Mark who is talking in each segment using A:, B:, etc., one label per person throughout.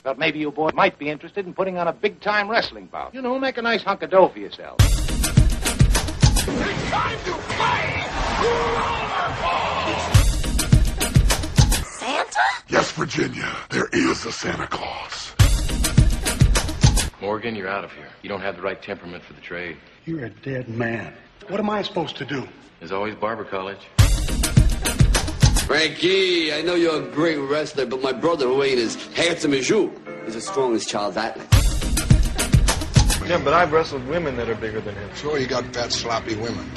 A: Thought maybe you boys might be interested in putting on a big-time wrestling bout. You know, make a nice hunk of dough for yourself.
B: It's time to play!
C: Santa?
D: Yes, Virginia, there is a Santa Claus.
E: Morgan, you're out of here. You don't have the right temperament for the trade.
D: You're a dead man. What am I supposed to do?
E: There's always barber college.
F: Frankie, I know you're a great wrestler, but my brother, who ain't as handsome as you, is as strong as Charles Atlas.
G: Yeah, but I've wrestled women that are bigger than him.
H: Sure, you got fat, sloppy women.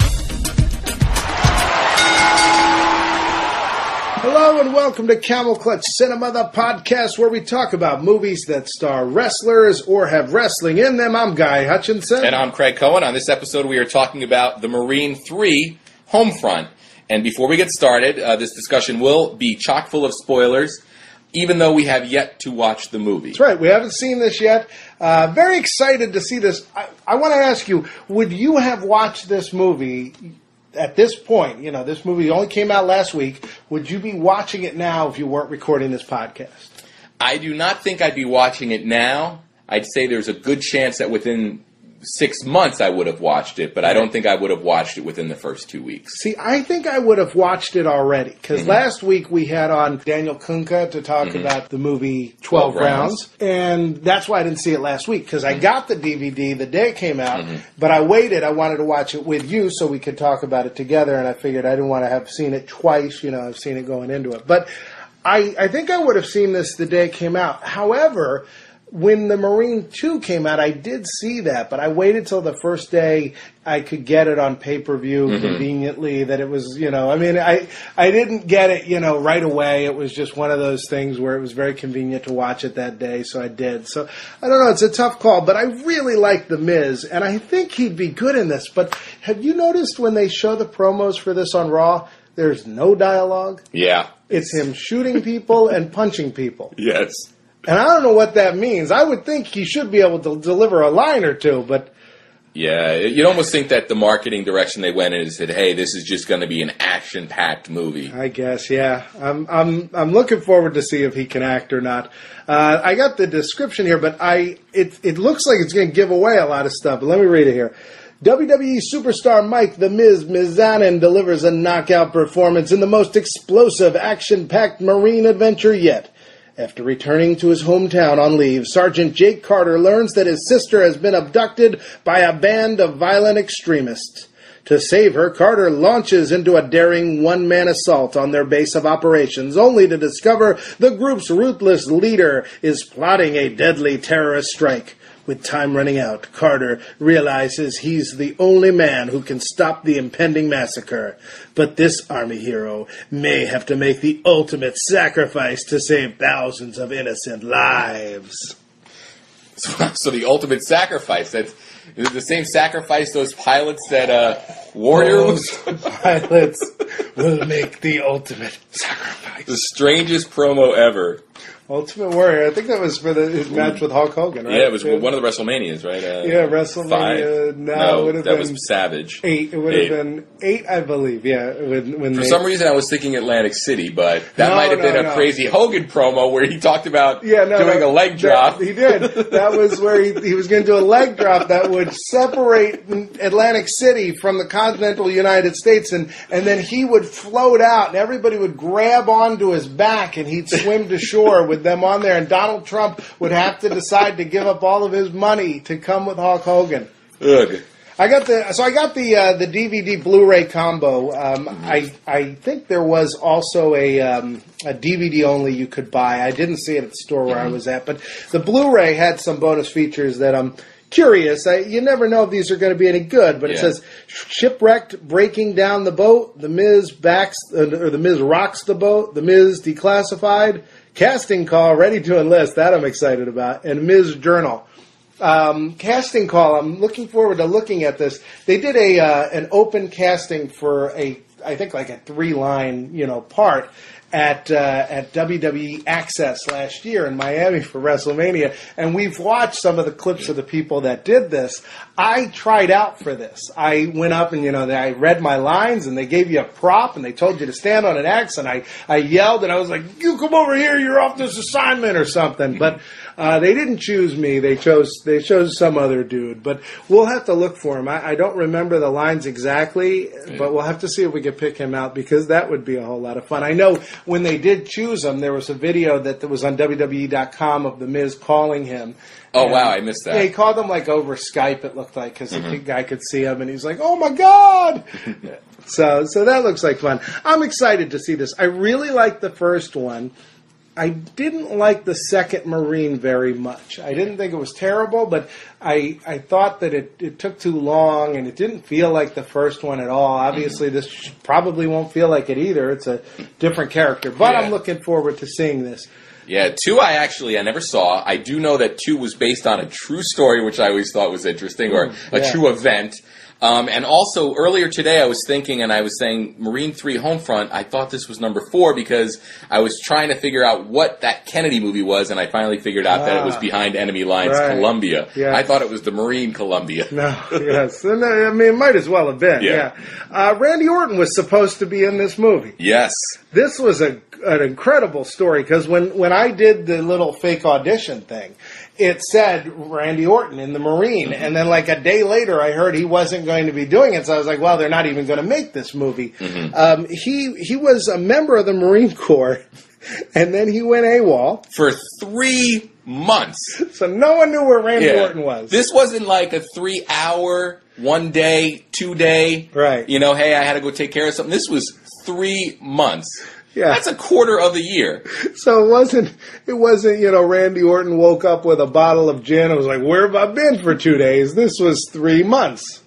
I: Hello and welcome to Camel Clutch Cinema, the podcast where we talk about movies that star wrestlers or have wrestling in them. I'm Guy Hutchinson.
J: And I'm Craig Cohen. On this episode, we are talking about The Marine 3, Homefront. And before we get started, this discussion will be chock full of spoilers, even though we have yet to watch the movie.
I: That's right. We haven't seen this yet. Very excited to see this. I want to ask you, would you have watched this movie at this point? You know, this movie only came out last week. Would you be watching it now if you weren't recording this podcast?
J: I do not think I'd be watching it now. I'd say there's a good chance that within 6 months I would have watched it, but I don't think I would have watched it within the first 2 weeks.
I: See, I think I would have watched it already, because last week we had on Daniel Kunka to talk about the movie 12 Rounds, and that's why I didn't see it last week, because I got the DVD the day it came out, but I waited. I wanted to watch it with you so we could talk about it together, and I figured I didn't want to have seen it twice. You know, I've seen it going into it. But I think I would have seen this the day it came out. However, when the Marine 2 came out, I did see that, but I waited till the first day I could get it on pay-per-view conveniently, that it was, you know, I mean, I didn't get it, you know, right away. It was just one of those things where it was very convenient to watch it that day, so I did. So, I don't know, it's a tough call, but I really like The Miz, and I think he'd be good in this. But have you noticed when they show the promos for this on Raw, there's no dialogue?
J: Yeah.
I: It's him shooting people and punching people.
J: Yes.
I: And I don't know what that means. I would think he should be able to deliver a line or two, but...
J: Yeah, you'd almost think that the marketing direction they went in and said, hey, this is just going to be an action-packed movie.
I: I guess, yeah. I'm looking forward to see if he can act or not. I got the description here, but it looks like it's going to give away a lot of stuff. But let me read it here. WWE superstar Mike "The Miz" Mizanin delivers a knockout performance in the most explosive, action-packed Marine adventure yet. After returning to his hometown on leave, Sergeant Jake Carter learns that his sister has been abducted by a band of violent extremists. To save her, Carter launches into a daring one-man assault on their base of operations, only to discover the group's ruthless leader is plotting a deadly terrorist strike. With time running out, Carter realizes he's the only man who can stop the impending massacre. But this army hero may have to make the ultimate sacrifice to save thousands of innocent lives.
J: So the ultimate sacrifice, that's the same sacrifice those pilots that Warriors...
I: Pilots will make the ultimate sacrifice.
J: The strangest promo ever.
I: Ultimate Warrior. I think that was for his match with Hulk Hogan, right?
J: Yeah, it was one of the WrestleManias, right?
I: Yeah, WrestleMania.
J: 5?
I: No, it would have
J: that
I: been
J: was Savage.
I: 8. It would have been 8, I believe. Yeah.
J: For some reason, I was thinking Atlantic City, but that might have been a crazy Hogan promo where he talked about doing a leg drop.
I: He did. That was where he was going to do a leg drop that would separate Atlantic City from the continental United States, and then he would float out, and everybody would grab onto his back, and he'd swim to shore with them on there, and Donald Trump would have to decide to give up all of his money to come with Hulk Hogan.
J: Ugh.
I: I got the DVD Blu-ray combo. I think there was also a DVD only you could buy. I didn't see it at the store where I was at, but the Blu-ray had some bonus features that I'm curious. You never know if these are going to be any good, but it says shipwrecked, breaking down the boat. The Miz the Miz rocks the boat. The Miz declassified. Casting call, ready to enlist. That I'm excited about. And Miz Journal. Casting call. I'm looking forward to looking at this. They did an open casting for I think like a 3-line, part. at WWE Access last year in Miami for WrestleMania, and we've watched some of the clips of the people that did this. I tried out for this. I went up and, I read my lines, and they gave you a prop, and they told you to stand on an X, and I yelled, and I was like, "You come over here, you're off this assignment," or something. But they didn't choose me. They chose some other dude. But we'll have to look for him. I don't remember the lines exactly, but we'll have to see if we can pick him out, because that would be a whole lot of fun. I know when they did choose him, there was a video that was on WWE.com of The Miz calling him.
J: Oh, wow, I missed that.
I: Yeah, he called him like over Skype, it looked like, because the guy could see him, and he's like, "Oh my God!" So that looks like fun. I'm excited to see this. I really liked the first one. I didn't like the second Marine very much. I didn't think it was terrible, but I thought that it took too long, and it didn't feel like the first one at all. Obviously, this probably won't feel like it either. It's a different character. But I'm looking forward to seeing this.
J: Yeah, 2 I never saw. I do know that 2 was based on a true story, which I always thought was interesting, or a true event. And also, earlier today I was thinking, and I was saying Marine 3 Homefront, I thought this was number 4 because I was trying to figure out what that Kennedy movie was, and I finally figured out that it was Behind Enemy Lines, Columbia.
I: Yeah.
J: I thought it was the Marine Columbia.
I: No, yes. And, I mean, it might as well have been, Randy Orton was supposed to be in this movie.
J: Yes.
I: This was an incredible story, because when I did the little fake audition thing, it said Randy Orton in the Marine, and then like a day later I heard he wasn't going to be doing it, so I was like, well, they're not even going to make this movie. He was a member of the Marine Corps, and then he went AWOL.
J: For 3 months.
I: So no one knew where Randy Orton was.
J: This wasn't like a 3-hour, 1 day, 2 day.
I: Right.
J: Hey, I had to go take care of something. This was 3 months.
I: Yeah.
J: That's a quarter of the year.
I: So it wasn't, Randy Orton woke up with a bottle of gin and was like, "Where have I been for 2 days?" This was 3 months.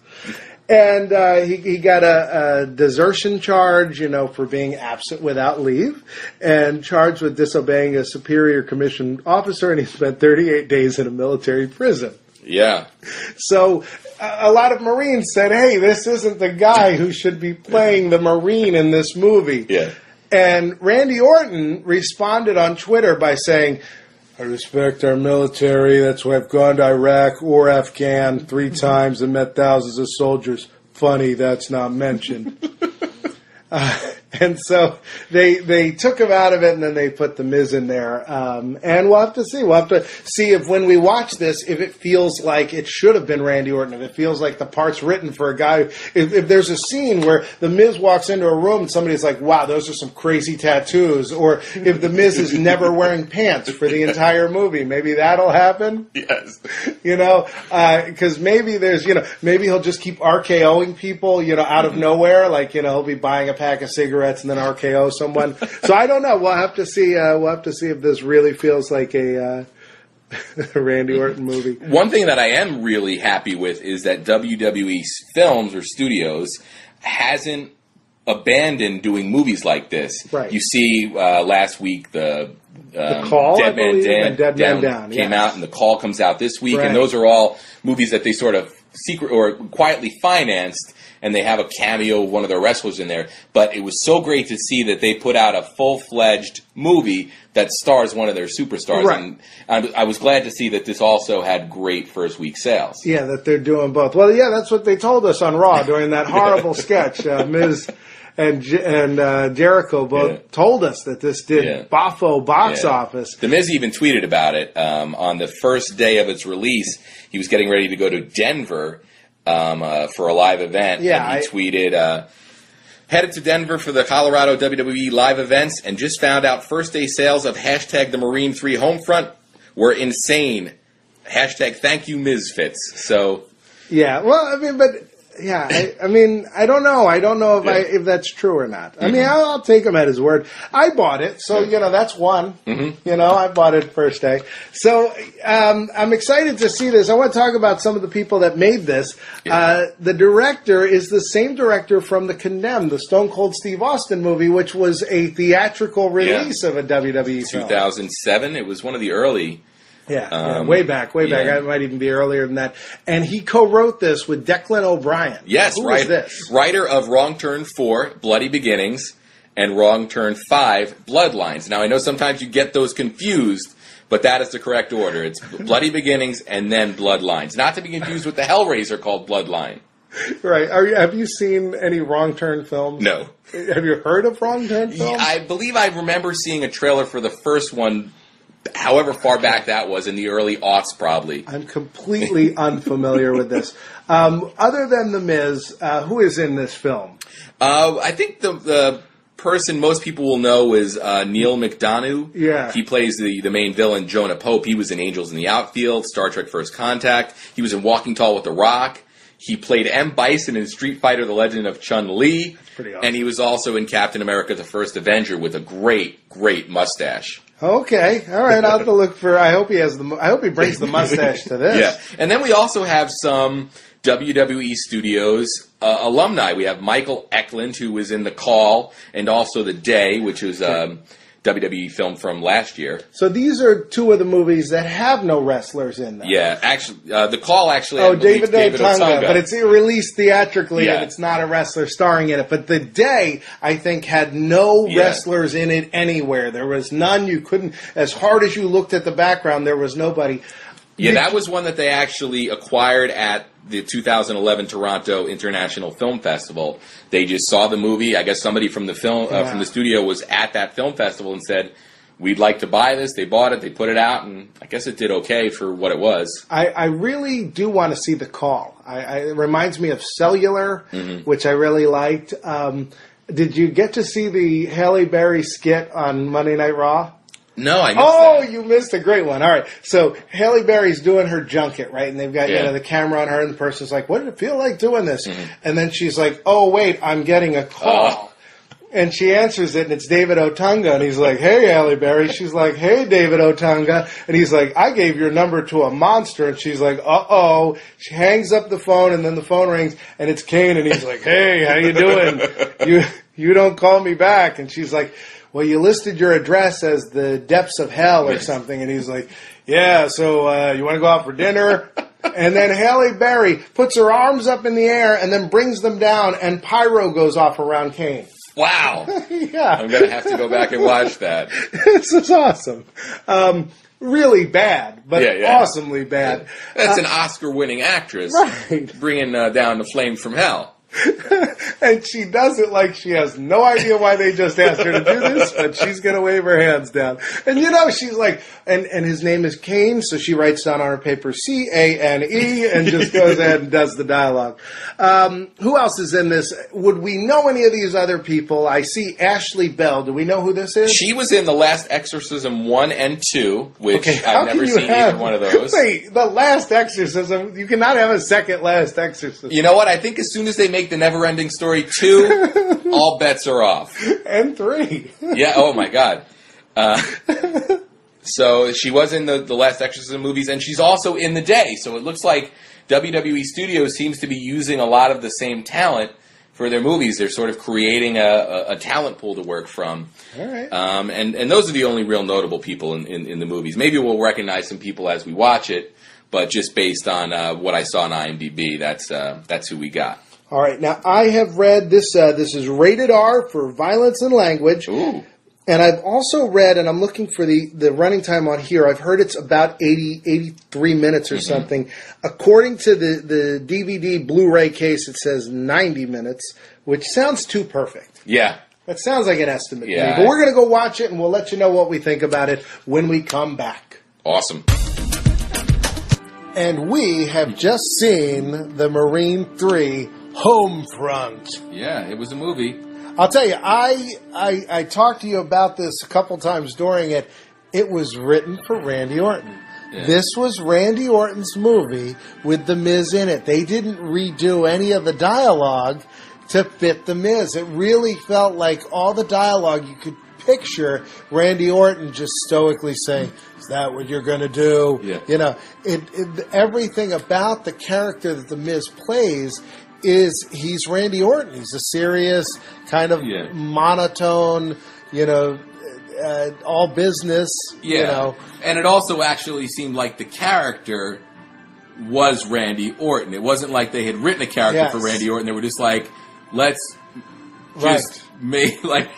I: And he got a desertion charge, for being absent without leave, and charged with disobeying a superior commissioned officer, and he spent 38 days in a military prison.
J: Yeah.
I: So a lot of Marines said, "Hey, this isn't the guy who should be playing the Marine in this movie."
J: Yeah.
I: And Randy Orton responded on Twitter by saying, "I respect our military. That's why I've gone to Iraq or Afghan 3 times and met thousands of soldiers. Funny, that's not mentioned." And so they took him out of it, and then they put the Miz in there. And we'll have to see. We'll have to see if when we watch this, if it feels like it should have been Randy Orton, if it feels like the part's written for a guy. If there's a scene where the Miz walks into a room and somebody's like, "Wow, those are some crazy tattoos," or if the Miz is never wearing pants for the entire movie, maybe that'll happen.
J: Yes.
I: Because maybe there's, maybe he'll just keep RKOing people, out of nowhere. Like, he'll be buying a pack of cigarettes and then RKO someone. So I don't know. We'll have to see. If this really feels like a Randy Orton movie.
J: One thing that I am really happy with is that WWE Films or Studios hasn't abandoned doing movies like this.
I: Right.
J: You see, last week the
I: Call,
J: Dead Man
I: Down
J: came out, and The Call comes out this week,
I: Right.
J: and those are all movies that they sort of secret or quietly financed, and they have a cameo of one of their wrestlers in there. But it was so great to see that they put out a full-fledged movie that stars one of their superstars.
I: Right.
J: And I was glad to see that this also had great first-week sales.
I: Yeah, that they're doing both. Well, yeah, that's what they told us on Raw during that horrible sketch. Miz and Jericho both told us that this did boffo box office.
J: The Miz even tweeted about it on the first day of its release. He was getting ready to go to Denver for a live event, and he tweeted, headed to Denver for the Colorado WWE live events, and just found out first day sales of #the Marine 3 Homefront were insane. #thank you Misfits. So
I: yeah, well, I mean, but yeah, I mean, I don't know. I don't know if that's true or not. I mean, I'll take him at his word. I bought it, so that's one. I bought it first day. So I'm excited to see this. I want to talk about some of the people that made this. The director is the same director from The Condemned, the Stone Cold Steve Austin movie, which was a theatrical release of a WWE film.
J: 2007. It was one of the early.
I: Way back. I might even be earlier than that. And he co-wrote this with Declan O'Brien.
J: Yes,
I: Who is this?
J: Writer of Wrong Turn 4, Bloody Beginnings, and Wrong Turn 5, Bloodlines. Now, I know sometimes you get those confused, but that is the correct order. It's Bloody Beginnings and then Bloodlines. Not to be confused with the Hellraiser called Bloodline.
I: Right. Have you seen any Wrong Turn films?
J: No.
I: Have you heard of Wrong Turn films?
J: I believe I remember seeing a trailer for the first one, however far back that was, in the early aughts probably.
I: I'm completely unfamiliar with this. Other than The Miz, who is in this film?
J: I think the person most people will know is Neil McDonough.
I: Yeah.
J: He plays the main villain, Jonah Pope. He was in Angels in the Outfield, Star Trek First Contact. He was in Walking Tall with The Rock. He played M. Bison in Street Fighter: The Legend of Chun-Li.
I: That's pretty awesome.
J: And he was also in Captain America: The First Avenger with a great, great mustache.
I: Okay, all right. I'll have to look for. I hope he brings the mustache to this.
J: Yeah, and then we also have some WWE Studios alumni. We have Michael Eklund, who was in The Call and also The Day, which was WWE film from last year.
I: So these are two of the movies that have no wrestlers in them.
J: Yeah, actually, The Call actually.
I: Oh, David Otunga, but it's released theatrically
J: Yeah.
I: and it's not a wrestler starring in it. But The Day, I think, had no wrestlers in it anywhere. There was none. You couldn't, as hard as you looked at the background, there was nobody.
J: Yeah, that was one that they actually acquired at the 2011 Toronto International Film Festival. They just saw the movie. I guess somebody from the from the studio was at that film festival and said, "We'd like to buy this." They bought it. They put it out, and I guess it did okay for what it was.
I: I really do want to see The Call. It reminds me of Cellular, which I really liked. Did you get to see the Halle Berry skit on Monday Night Raw?
J: No, I missed that.
I: You missed a great one. All right. So Halle Berry's doing her junket, right? And they've got the camera on her, and the person's like, "What did it feel like doing this?" And then she's like, "Oh, wait, I'm getting a call." And she answers it, and it's David Otunga. And he's like, "Hey, Halle Berry." She's like, "Hey, David Otunga." And he's like, "I gave your number to a monster." And she's like, "Uh-oh." She hangs up the phone, and then the phone rings, and it's Kane. And he's like, "Hey, how you doing? You don't call me back." And she's like, "Well, you listed your address as the depths of hell or something." And he's like, "Yeah, so you want to go out for dinner?" And then Halle Berry puts her arms up in the air and then brings them down, and pyro goes off around Kane.
J: Wow.
I: Yeah.
J: I'm going to have to go back and watch that.
I: This is awesome. Really bad, but awesomely bad.
J: That's an Oscar-winning actress.
I: Right.
J: Bringing down the flames from hell.
I: And she does it like she has no idea why they just asked her to do this, but she's going to wave her hands down. And she's like, and his name is Kane, so she writes down on her paper C-A-N-E and just goes ahead and does the dialogue. Who else is in this? Would we know any of these other people? I see Ashley Bell. Do we know who this is?
J: She was in The Last Exorcism 1 and 2, which
I: how
J: I've never
I: can you
J: seen either one of those.
I: Wait, The Last Exorcism? You cannot have a second Last Exorcism.
J: You know what? I think as soon as they make The Never-Ending Story 2, all bets are off.
I: And 3.
J: Yeah, oh my God. So she was in the Last Exorcism movies, and she's also in The Day. So it looks like WWE Studios seems to be using a lot of the same talent for their movies. They're sort of creating a talent pool to work from.
I: All right.
J: And those are the only real notable people in the movies. Maybe we'll recognize some people as we watch it, but just based on what I saw on IMDb, that's who we got.
I: All right. Now, I have read this. This is rated R for violence and language.
J: Ooh.
I: And I've also read, and I'm looking for the running time on here. I've heard it's about 83 minutes or something. According to the DVD Blu-ray case, it says 90 minutes, which sounds too perfect.
J: Yeah.
I: That sounds like an estimate to me.
J: Yeah.
I: But we're going to go watch it, and we'll let you know what we think about it when we come back.
J: Awesome.
I: And we have just seen the Marine 3 Homefront.
J: Yeah, it was a movie.
I: I'll tell you, I talked to you about this a couple times during it. It was written for Randy Orton. Yeah. This was Randy Orton's movie with The Miz in it. They didn't redo any of the dialogue to fit The Miz. It really felt like all the dialogue you could picture Randy Orton just stoically saying, "Is that what you're going to do?"
J: Yeah.
I: You know, everything about the character that The Miz plays is he's Randy Orton. He's a serious, kind of monotone, all business.
J: Yeah. And it also actually seemed like the character was Randy Orton. It wasn't like they had written a character for Randy Orton. They were just like, let's just make, like,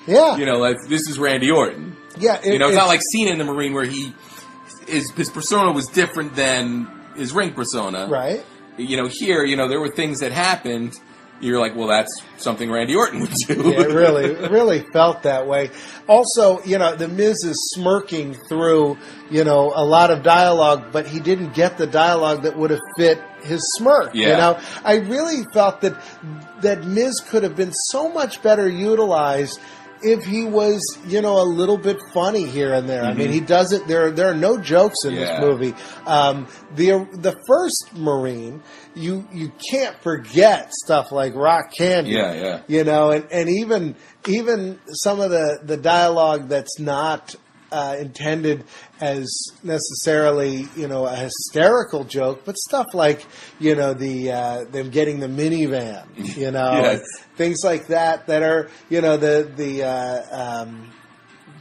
I: Yeah.
J: You know, like, this is Randy Orton.
I: Yeah.
J: It's not like Cena in the Marine where his persona was different than his ring persona.
I: Right.
J: Here, there were things that happened. You're like, well, that's something Randy Orton would do.
I: Yeah, it really felt that way. Also, the Miz is smirking through, a lot of dialogue, but he didn't get the dialogue that would have fit his smirk.
J: Yeah.
I: I really felt that Miz could have been so much better utilized if he was, a little bit funny here and there. I mean, he doesn't. There are no jokes in this movie. The first Marine, you can't forget stuff like rock candy.
J: Yeah.
I: And even some of the dialogue that's not intended as necessarily, a hysterical joke, but stuff like, them getting the minivan,
J: Yes.
I: things like that are,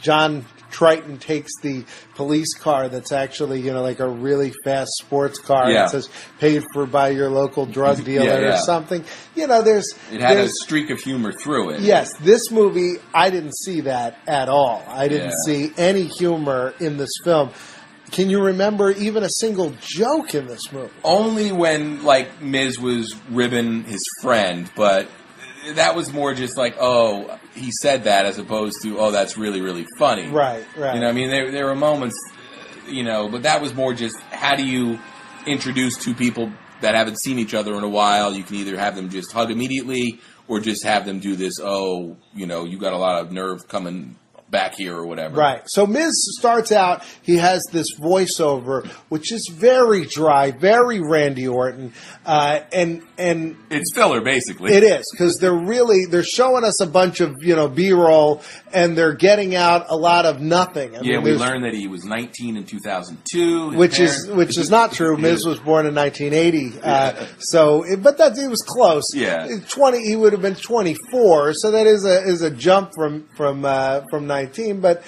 I: John Triton takes the police car that's actually, like a really fast sports car.
J: Yeah.
I: And it says paid for by your local drug dealer or something. It had
J: a streak of humor through it.
I: Yes, this movie, I didn't see that at all. I didn't see any humor in this film. Can you remember even a single joke in this movie?
J: Only when, Miz was ribbing his friend, but that was more just like, oh, he said that, as opposed to, oh, that's really, really funny.
I: Right.
J: There were moments, but that was more just, how do you introduce two people that haven't seen each other in a while? You can either have them just hug immediately, or just have them do this, oh, you got a lot of nerve coming back here or whatever.
I: Right. So Miz starts out, he has this voiceover, which is very dry, very Randy Orton, and
J: it's filler, basically.
I: It is, because they're showing us a bunch of, B-roll, and they're getting out a lot of nothing.
J: We learned that he was 19 in 2002.
I: Which is not true. Miz was born in 1980. But he was close.
J: Yeah.
I: 20, he would have been 24, so that is a jump from 19, but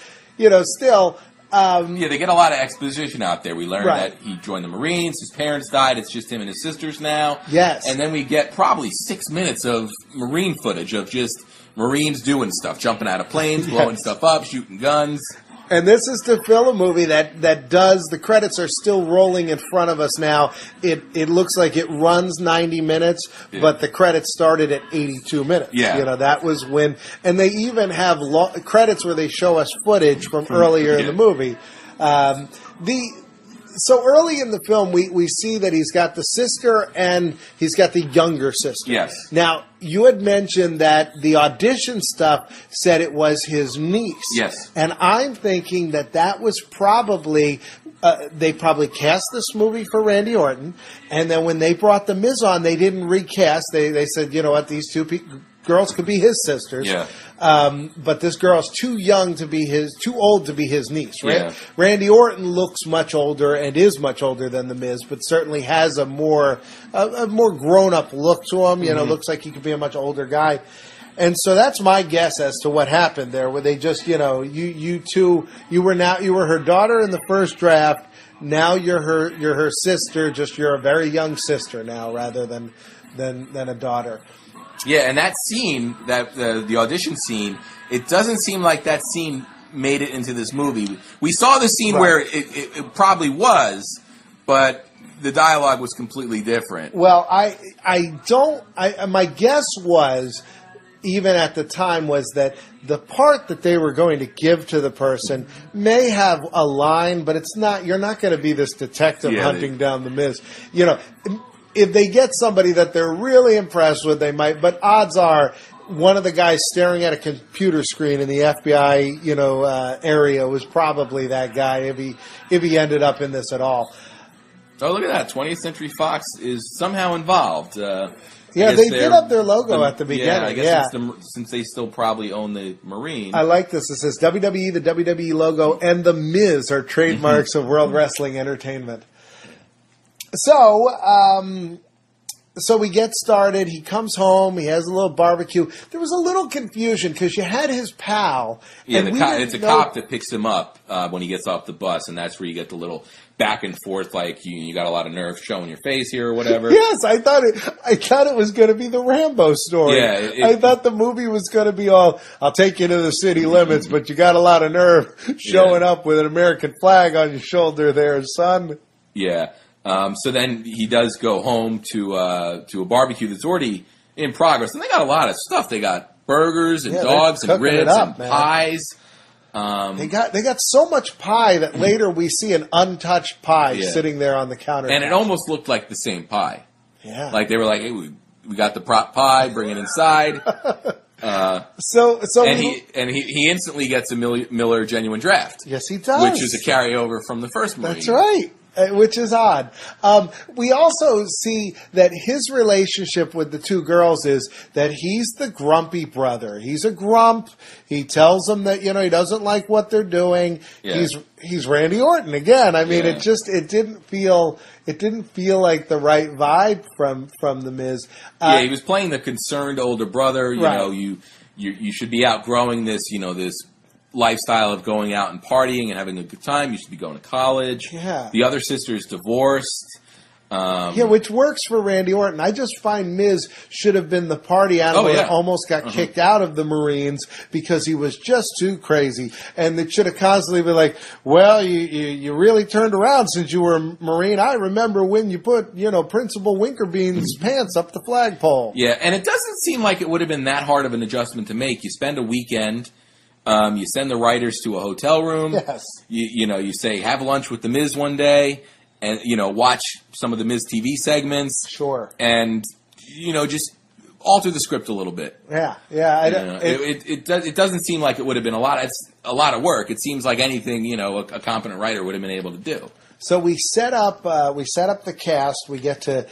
I: still.
J: They get a lot of exposition out there. We learned
I: Right.
J: that he joined the Marines, his parents died, it's just him and his sisters now.
I: Yes.
J: And then we get probably 6 minutes of Marine footage of just Marines doing stuff, jumping out of planes, blowing stuff up, shooting guns.
I: And this is to fill a movie that does, the credits are still rolling in front of us now. It looks like it runs 90 minutes, but the credits started at 82 minutes.
J: Yeah.
I: That was when, and they even have credits where they show us footage from earlier in the movie. So early in the film, we see that he's got the sister and he's got the younger sister.
J: Yes.
I: Now, you had mentioned that the audition stuff said it was his niece.
J: Yes.
I: And I'm thinking that was probably, they probably cast this movie for Randy Orton, and then when they brought The Miz on, they didn't recast. They said, you know what, these two girls could be his sisters.
J: Yeah.
I: But this girl's too old to be his niece, right?
J: Yeah.
I: Randy Orton looks much older and is much older than The Miz, but certainly has a more grown-up look to him. Looks like he could be a much older guy. And so that's my guess as to what happened there, where they just, you were her daughter in the first draft. Now you're her sister. Just you're a very young sister now, rather than a daughter.
J: Yeah, and that scene, the audition scene, it doesn't seem like that scene made it into this movie. We saw the scene where it probably was, but the dialogue was completely different.
I: Well, my guess was, even at the time, was that the part that they were going to give to the person may have a line, but it's not. You're not going to be this detective hunting down the Miz. If they get somebody that they're really impressed with, they might. But odds are, one of the guys staring at a computer screen in the FBI, area was probably that guy. If he ended up in this at all.
J: Oh, look at that! 20th Century Fox is somehow involved.
I: Yeah, they did up their logo at the beginning.
J: Yeah, I guess since they still probably own the Marine.
I: I like this. It says WWE, the WWE logo, and The Miz are trademarks of World Wrestling Entertainment. So we get started. He comes home. He has a little barbecue. There was a little confusion because you had his pal.
J: Yeah, it's a cop that picks him up when he gets off the bus, and that's where you get the little back and forth, like you got a lot of nerve showing your face here or whatever.
I: Yes, I thought it was going to be the Rambo story.
J: Yeah,
I: I thought the movie was going to be all, I'll take you to the city limits, but you got a lot of nerve showing up with an American flag on your shoulder there, son.
J: Yeah. So then he does go home to a barbecue that's already in progress, and they got a lot of stuff. They got burgers and dogs and ribs and pies.
I: They got so much pie that later we see an untouched pie sitting there on the counter.
J: And it almost looked like the same pie.
I: Yeah.
J: Like they were like, hey, we got the prop pie, bring it inside. He instantly gets a Miller Genuine Draft.
I: Yes, he does.
J: Which is a carryover from the first Marine.
I: That's right. Which is odd. We also see that his relationship with the two girls is that he's the grumpy brother. He's a grump. He tells them that, he doesn't like what they're doing. Yeah. He's Randy Orton again. I mean, it didn't feel like the right vibe from the Miz.
J: He was playing the concerned older brother. You should be outgrowing this, this lifestyle of going out and partying and having a good time. You should be going to college.
I: Yeah.
J: The other sister is divorced.
I: Which works for Randy Orton. I just find Miz should have been the party animal that almost got kicked out of the Marines because he was just too crazy. And it should have constantly been like, well, you really turned around since you were a Marine. I remember when you put, Principal Winkerbean's pants up the flagpole.
J: Yeah, and it doesn't seem like it would have been that hard of an adjustment to make. You spend a weekend. You send the writers to a hotel room.
I: Yes.
J: You say, have lunch with The Miz one day and, watch some of The Miz TV segments.
I: Sure.
J: And, just alter the script a little bit.
I: Yeah.
J: It doesn't seem like it would have been it's a lot of work. It seems like anything, a competent writer would have been able to do.
I: So we set up the cast. We get to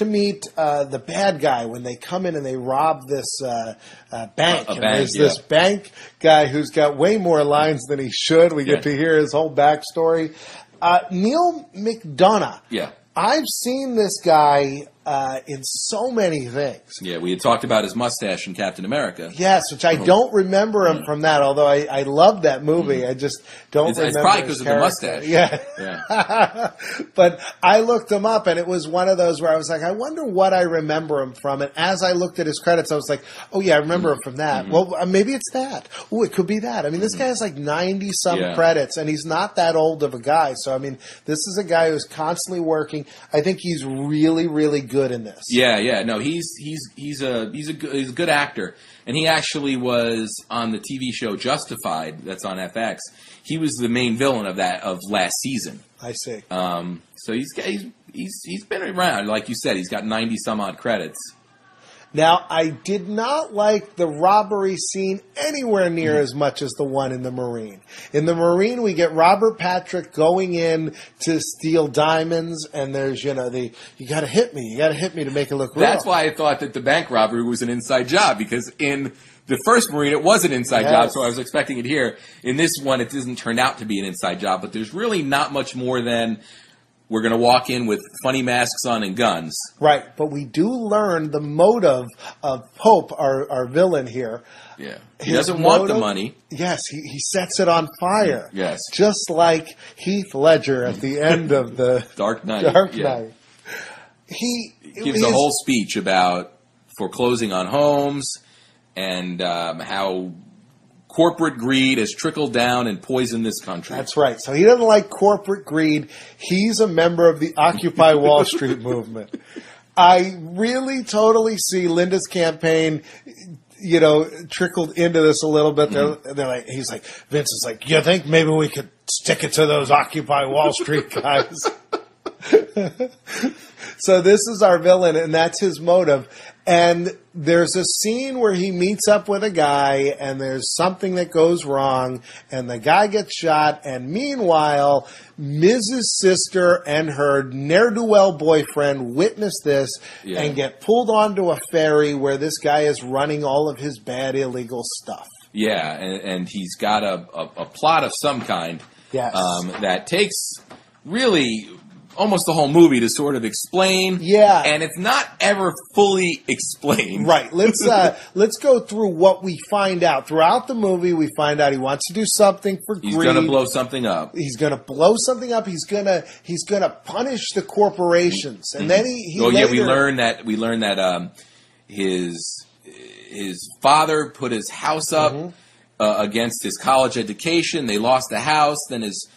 I: meet the bad guy when they come in and they rob this bank. There's this bank guy who's got way more lines than he should. We get to hear his whole backstory. Neil McDonough.
J: Yeah.
I: I've seen this guy in so many things.
J: Yeah, we had talked about his mustache in Captain America.
I: Yes, which I don't remember him from that, although I love that movie. I just don't remember.
J: It's probably because of the mustache.
I: Yeah. But I looked him up, and it was one of those where I was like, I wonder what I remember him from. And as I looked at his credits, I was like, oh, yeah, I remember him from that. Well, maybe it's that. Oh, it could be that. I mean, this guy has like 90-some credits, and he's not that old of a guy. So, I mean, this is a guy who's constantly working. I think he's really, really good in this.
J: Yeah. No, he's a good actor, and he actually was on the TV show Justified. That's on FX. He was the main villain of last season.
I: I see.
J: So he's been around, like you said. He's got 90 some odd credits.
I: Now, I did not like the robbery scene anywhere near as much as the one in the Marine. In the Marine, we get Robert Patrick going in to steal diamonds, and there's, you got to hit me. You got to hit me to make it look real.
J: That's why I thought that the bank robbery was an inside job, because in the first Marine, it was an inside job, so I was expecting it here. In this one, it doesn't turn out to be an inside job, but there's really not much more than we're going to walk in with funny masks on and guns.
I: Right, but we do learn the motive of Pope, our villain here.
J: Yeah. He doesn't want the money.
I: Yes, he sets it on fire.
J: Yes.
I: Just like Heath Ledger at the end of the
J: Dark Knight.
I: Knight.
J: He gives a whole speech about foreclosing on homes and how corporate greed has trickled down and poisoned this country.
I: That's right. So he doesn't like corporate greed. He's a member of the Occupy Wall Street movement. I really totally see Linda's campaign, trickled into this a little bit. They're like, Vince is like, you think maybe we could stick it to those Occupy Wall Street guys? So this is our villain, and that's his motive. And there's a scene where he meets up with a guy, and there's something that goes wrong, and the guy gets shot, and meanwhile, Mrs. Sister and her ne'er-do-well boyfriend witness this and get pulled onto a ferry where this guy is running all of his bad illegal stuff.
J: Yeah, and he's got a plot of some kind that takes really almost the whole movie to sort of explain.
I: Yeah.
J: And it's not ever fully explained.
I: Right. Let's go through what we find out. Throughout the movie, we find out he wants to do something for greed.
J: He's going to blow something up.
I: He's going to blow something up. He's going to punish the corporations. And then he later,
J: we learn that his father put his house up against his college education. They lost the house. Then his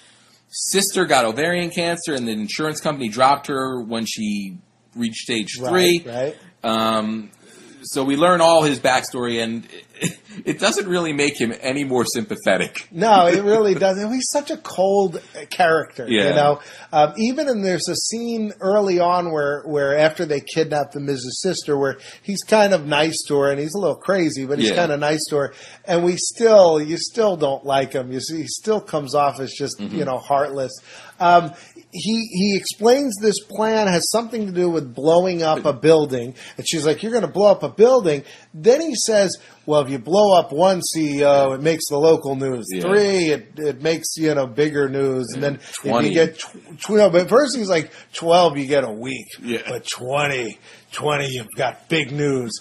J: sister got ovarian cancer, and the insurance company dropped her when she reached stage 3.
I: Right.
J: So we learn all his backstory, and it doesn't really make him any more sympathetic.
I: No, it really doesn't. He's such a cold character,
J: Yeah.
I: you know. There's a scene early on where after they kidnap his sister, where he's kind of nice to her, and he's a little crazy, but he's kind of nice to her. And you still don't like him. You see, he still comes off as just, heartless. He explains this plan has something to do with blowing up a building. And she's like, you're going to blow up a building? Then he says, well, if you blow up one CEO, it makes the local news. 3, it makes, bigger news. And then
J: 20.
I: if you get 12, but first he's like, 12, you get a week.
J: Yeah.
I: But 20, you've got big news.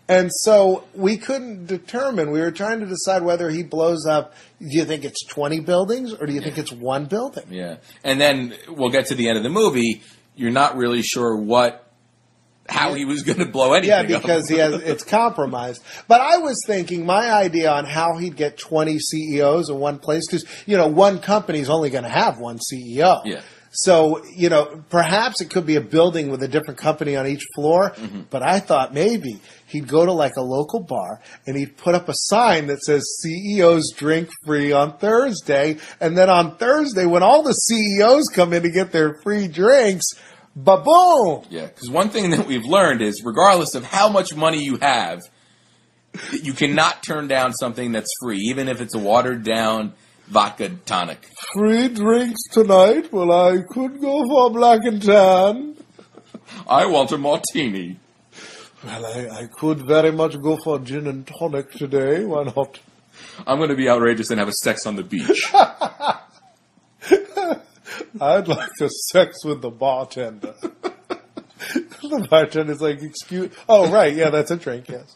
I: And so we couldn't determine. We were trying to decide whether he blows up. Do you think it's 20 buildings or do you think it's one building?
J: Yeah. And then we'll get to the end of the movie. You're not really sure how he was going to blow anything up.
I: Yeah, because it's compromised. But I was thinking my idea on how he'd get 20 CEOs in one place, because, one company's only going to have one CEO.
J: Yeah.
I: So, perhaps it could be a building with a different company on each floor. But I thought maybe he'd go to like a local bar and he'd put up a sign that says CEOs drink free on Thursday. And then on Thursday, when all the CEOs come in to get their free drinks, ba-boom!
J: Yeah, because one thing that we've learned is regardless of how much money you have, you cannot turn down something that's free, even if it's a watered-down vodka tonic.
I: Free drinks tonight? Well, I could go for black and tan.
J: I want a martini.
I: Well, I could very much go for gin and tonic today. Why not?
J: I'm going to be outrageous and have a sex on the beach.
I: I'd like to sex with the bartender. The bartender's like, excuse... Oh, right. Yeah, that's a drink, yes.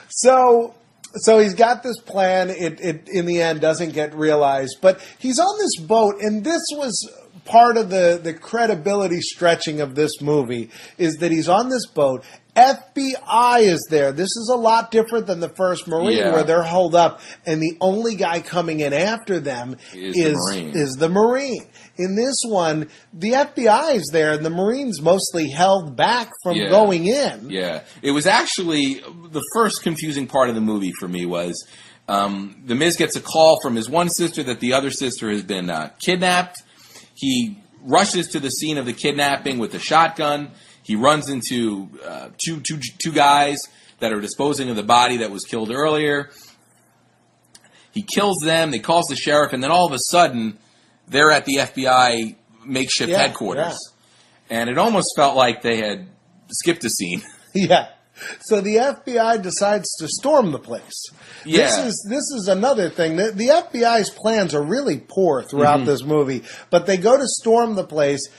I: So he's got this plan. It in the end doesn't get realized. But he's on this boat, and this was part of the credibility stretching of this movie, is that he's on this boat. FBI is there. This is a lot different than the first Marine, where they're holed up, and the only guy coming in after them is the Marine. In this one, the FBI is there, and the Marine's mostly held back from going in.
J: Yeah. It was actually, the first confusing part of the movie for me was, The Miz gets a call from his one sister that the other sister has been kidnapped. He rushes to the scene of the kidnapping with a shotgun. He runs into two guys that are disposing of the body that was killed earlier. He kills them. He calls the sheriff, and then all of a sudden, they're at the FBI makeshift headquarters. Yeah. And it almost felt like they had skipped a scene.
I: Yeah. So the FBI decides to storm the place.
J: Yeah.
I: This is another thing. The FBI's plans are really poor throughout this movie, but they go to storm the place.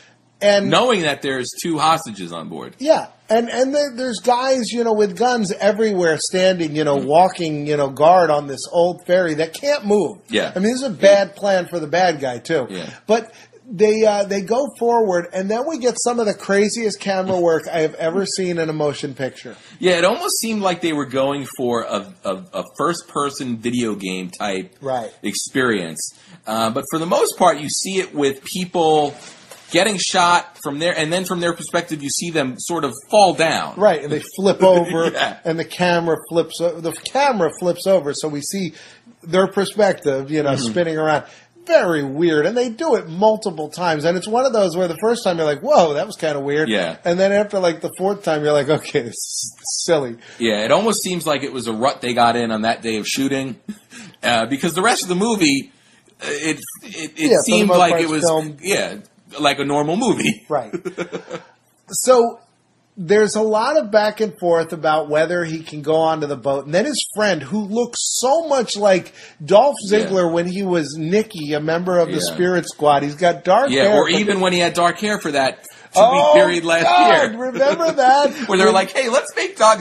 I: And
J: knowing that there's 2 hostages on board.
I: Yeah. And there's guys, with guns everywhere standing, walking, guard on this old ferry that can't move.
J: Yeah.
I: I mean, this is a bad plan for the bad guy, too.
J: Yeah.
I: But they go forward, and then we get some of the craziest camera work I have ever seen in a motion picture.
J: Yeah, it almost seemed like they were going for a first-person video game type experience. But for the most part, you see it with people getting shot from there, and then from their perspective, you see them sort of fall down.
I: Right, and they flip over, and the camera flips over, so we see their perspective, spinning around. Very weird, and they do it multiple times, and it's one of those where the first time you're like, whoa, that was kind of weird.
J: Yeah.
I: And then after like the 4th time, you're like, okay, this is silly.
J: Yeah, it almost seems like it was a rut they got in on that day of shooting, because the rest of the movie, it seemed like it was filmed. Like a normal movie.
I: Right. So there's a lot of back and forth about whether he can go onto the boat. And then his friend, who looks so much like Dolph Ziggler when he was Nicky, a member of the Spirit Squad. He's got dark hair.
J: Or even when he had dark hair for that 2-week period last year.
I: Remember that?
J: Where they were like, hey, let's make Dolph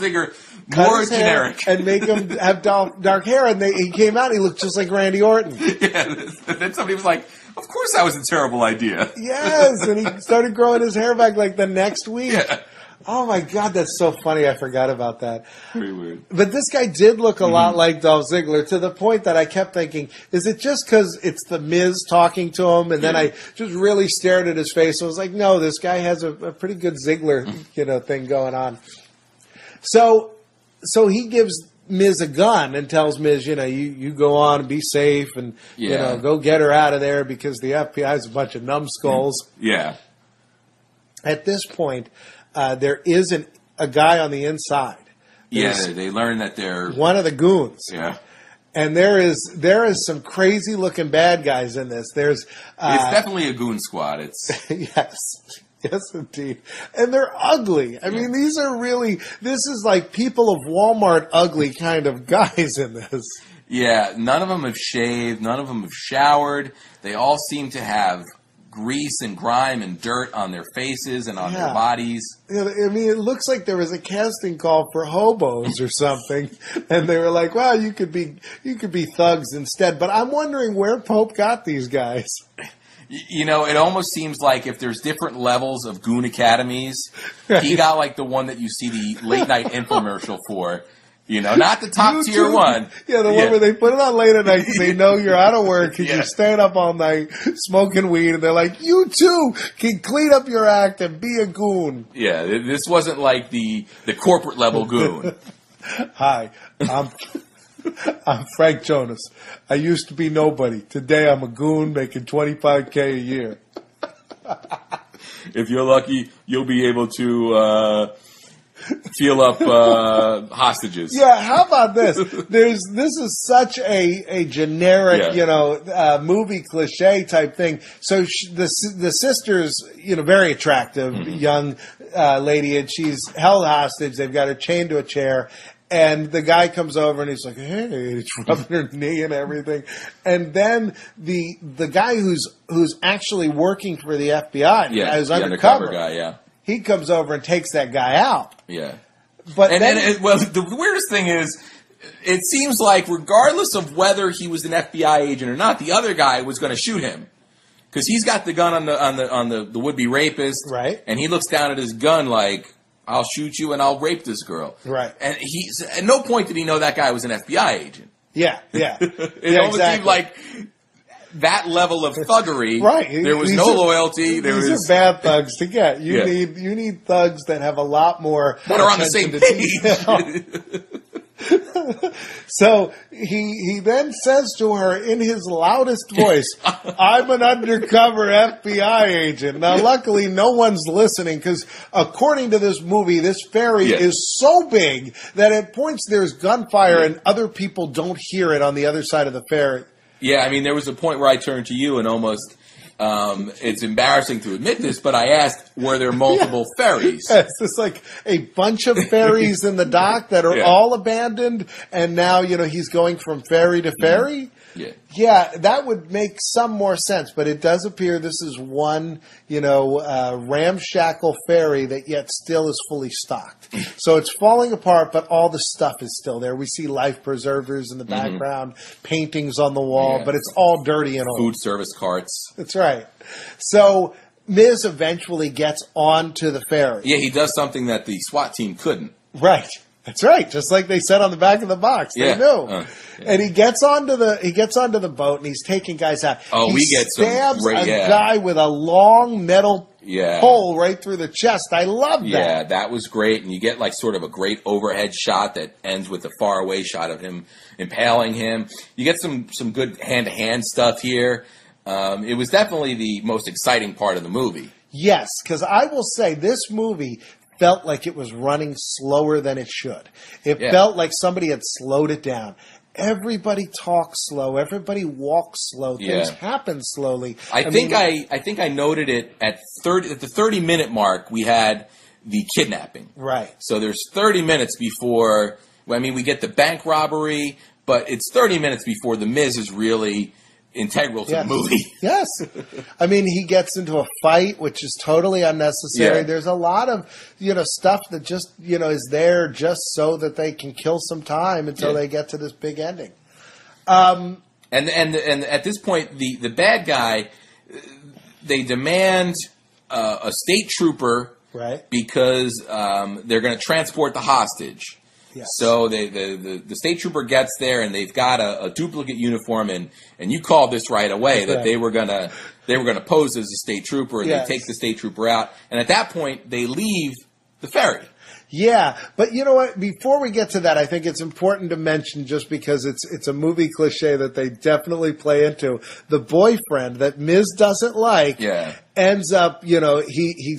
J: Ziggler more generic.
I: And make him have dark hair. And he came out, he looked just like Randy Orton.
J: Yeah. And then somebody was like, of course that was a terrible idea.
I: Yes, and he started growing his hair back like the next week.
J: Yeah.
I: Oh my God, that's so funny. I forgot about that.
J: Very weird.
I: But this guy did look a lot like Dolph Ziggler, to the point that I kept thinking, is it just because it's the Miz talking to him? And then I just really stared at his face. I was like, no, this guy has a pretty good Ziggler, thing going on. So he gives Miz a gun and tells Miz, you go on and be safe and, go get her out of there because the FBI is a bunch of numbskulls.
J: Yeah.
I: At this point, there is a guy on the inside.
J: They learn that they're
I: one of the goons.
J: Yeah.
I: And there is some crazy looking bad guys in this. It's
J: definitely a goon squad. It's
I: Yes, indeed. And they're ugly. I mean, this is like people of Walmart ugly kind of guys in this.
J: Yeah, none of them have shaved. None of them have showered. They all seem to have grease and grime and dirt on their faces and on their bodies.
I: I mean, it looks like there was a casting call for hobos or something, and they were like, "Well, you could be thugs instead." But I'm wondering where Pope got these guys.
J: It almost seems like if there's different levels of goon academies, he got like the one that you see the late night infomercial for. Not the top tier one.
I: Yeah, the one where they put it on late at night because they know you're out of work and you're staying up all night smoking weed, and they're like, you too can clean up your act and be a goon.
J: Yeah, this wasn't like the corporate level goon.
I: Hi, I'm Frank Jonas. I used to be nobody. Today I'm a goon making $25K a year.
J: If you're lucky, you'll be able to feel up hostages.
I: Yeah, how about this? This is such a generic, movie cliche type thing. So the sister's, very attractive young lady, and she's held hostage. They've got her chained to a chair. And the guy comes over and he's like, hey, he's rubbing her knee and everything. And then the guy who's actually working for the FBI, who's
J: the undercover guy,
I: he comes over and takes that guy out.
J: Yeah.
I: But
J: the weirdest thing is, it seems like regardless of whether he was an FBI agent or not, the other guy was going to shoot him. Because he's got the gun on the would-be rapist.
I: Right.
J: And he looks down at his gun like, I'll shoot you and I'll rape this girl.
I: Right.
J: And at no point did he know that guy was an FBI agent.
I: Yeah.
J: It almost seemed like that level of thuggery.
I: Right.
J: There was no loyalty.
I: These are bad thugs to get. You need thugs that have a lot more.
J: That are on the same page.
I: So he then says to her in his loudest voice, I'm an undercover FBI agent. Now, luckily, no one's listening because according to this movie, this ferry is so big that at points there's gunfire and other people don't hear it on the other side of the ferry.
J: Yeah, I mean, there was a point where I turned to you and almost, it's embarrassing to admit this, but I asked, were there multiple ferries?
I: Yes, it's like a bunch of ferries in the dock that are all abandoned, and now, he's going from ferry to ferry? Yeah, that would make some more sense, but it does appear this is one, ramshackle ferry that yet still is fully stocked. So it's falling apart, but all the stuff is still there. We see life preservers in the background, paintings on the wall, but it's all dirty and old.
J: Food service carts.
I: That's right. So Miz eventually gets onto the ferry.
J: Yeah, he does something that the SWAT team couldn't.
I: Right. That's right. Just like they said on the back of the box. They knew. And he gets onto the boat and he's taking guys out.
J: Oh,
I: he stabs a guy with a long metal pole right through the chest. I love that.
J: Yeah, that was great. And you get like sort of a great overhead shot that ends with a far away shot of him impaling him. You get some good hand-to-hand stuff here. It was definitely the most exciting part of the movie.
I: Yes, because I will say this movie felt like it was running slower than it should. It felt like somebody had slowed it down. Everybody talks slow. Everybody walks slow. Things happen slowly.
J: I think I noted it at the 30-minute mark. We had the kidnapping.
I: Right.
J: So there's 30 minutes before, we get the bank robbery, but it's 30 minutes before The Miz is really integral to the movie.
I: Yes. I mean, he gets into a fight, which is totally unnecessary.
J: Yeah.
I: There's a lot of, stuff that just, is there just so that they can kill some time until they get to this big ending.
J: And at this point, the bad guy, they demand a state trooper,
I: right?
J: Because they're going to transport the hostage.
I: Yes.
J: So the state trooper gets there, and they've got a duplicate uniform, and you called this right away that they were gonna pose as a state trooper, and they take the state trooper out, and at that point they leave the ferry.
I: Yeah, but you know what? Before we get to that, I think it's important to mention, just because it's a movie cliche that they definitely play into, the boyfriend that Miz doesn't like ends up, he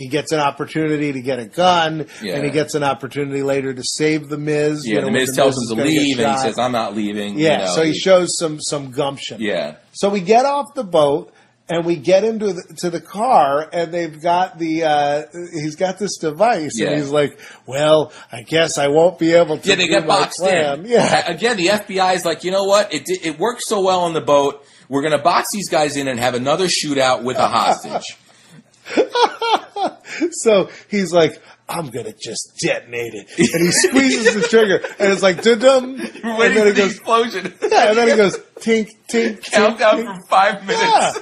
I: gets an opportunity to get a gun, and he gets an opportunity later to save the Miz.
J: Yeah, the Miz tells him to leave, and he says, "I'm not leaving."
I: Yeah, so he shows some gumption.
J: Yeah.
I: So we get off the boat. And we get into the car, and they've got he's got this device, and he's like, "Well, I guess I won't be able to."
J: Yeah, they get boxed in.
I: Yeah.
J: Again, the FBI is like, you know what? It worked so well on the boat. We're going to box these guys in and have another shootout with a hostage.
I: So he's like, "I'm going to just detonate it," and he squeezes the trigger, and it's like, "Dum," and then he goes,
J: explosion.
I: Yeah, and then he goes, "Tink, tink, tink."
J: Countdown for 5 minutes.
I: Yeah.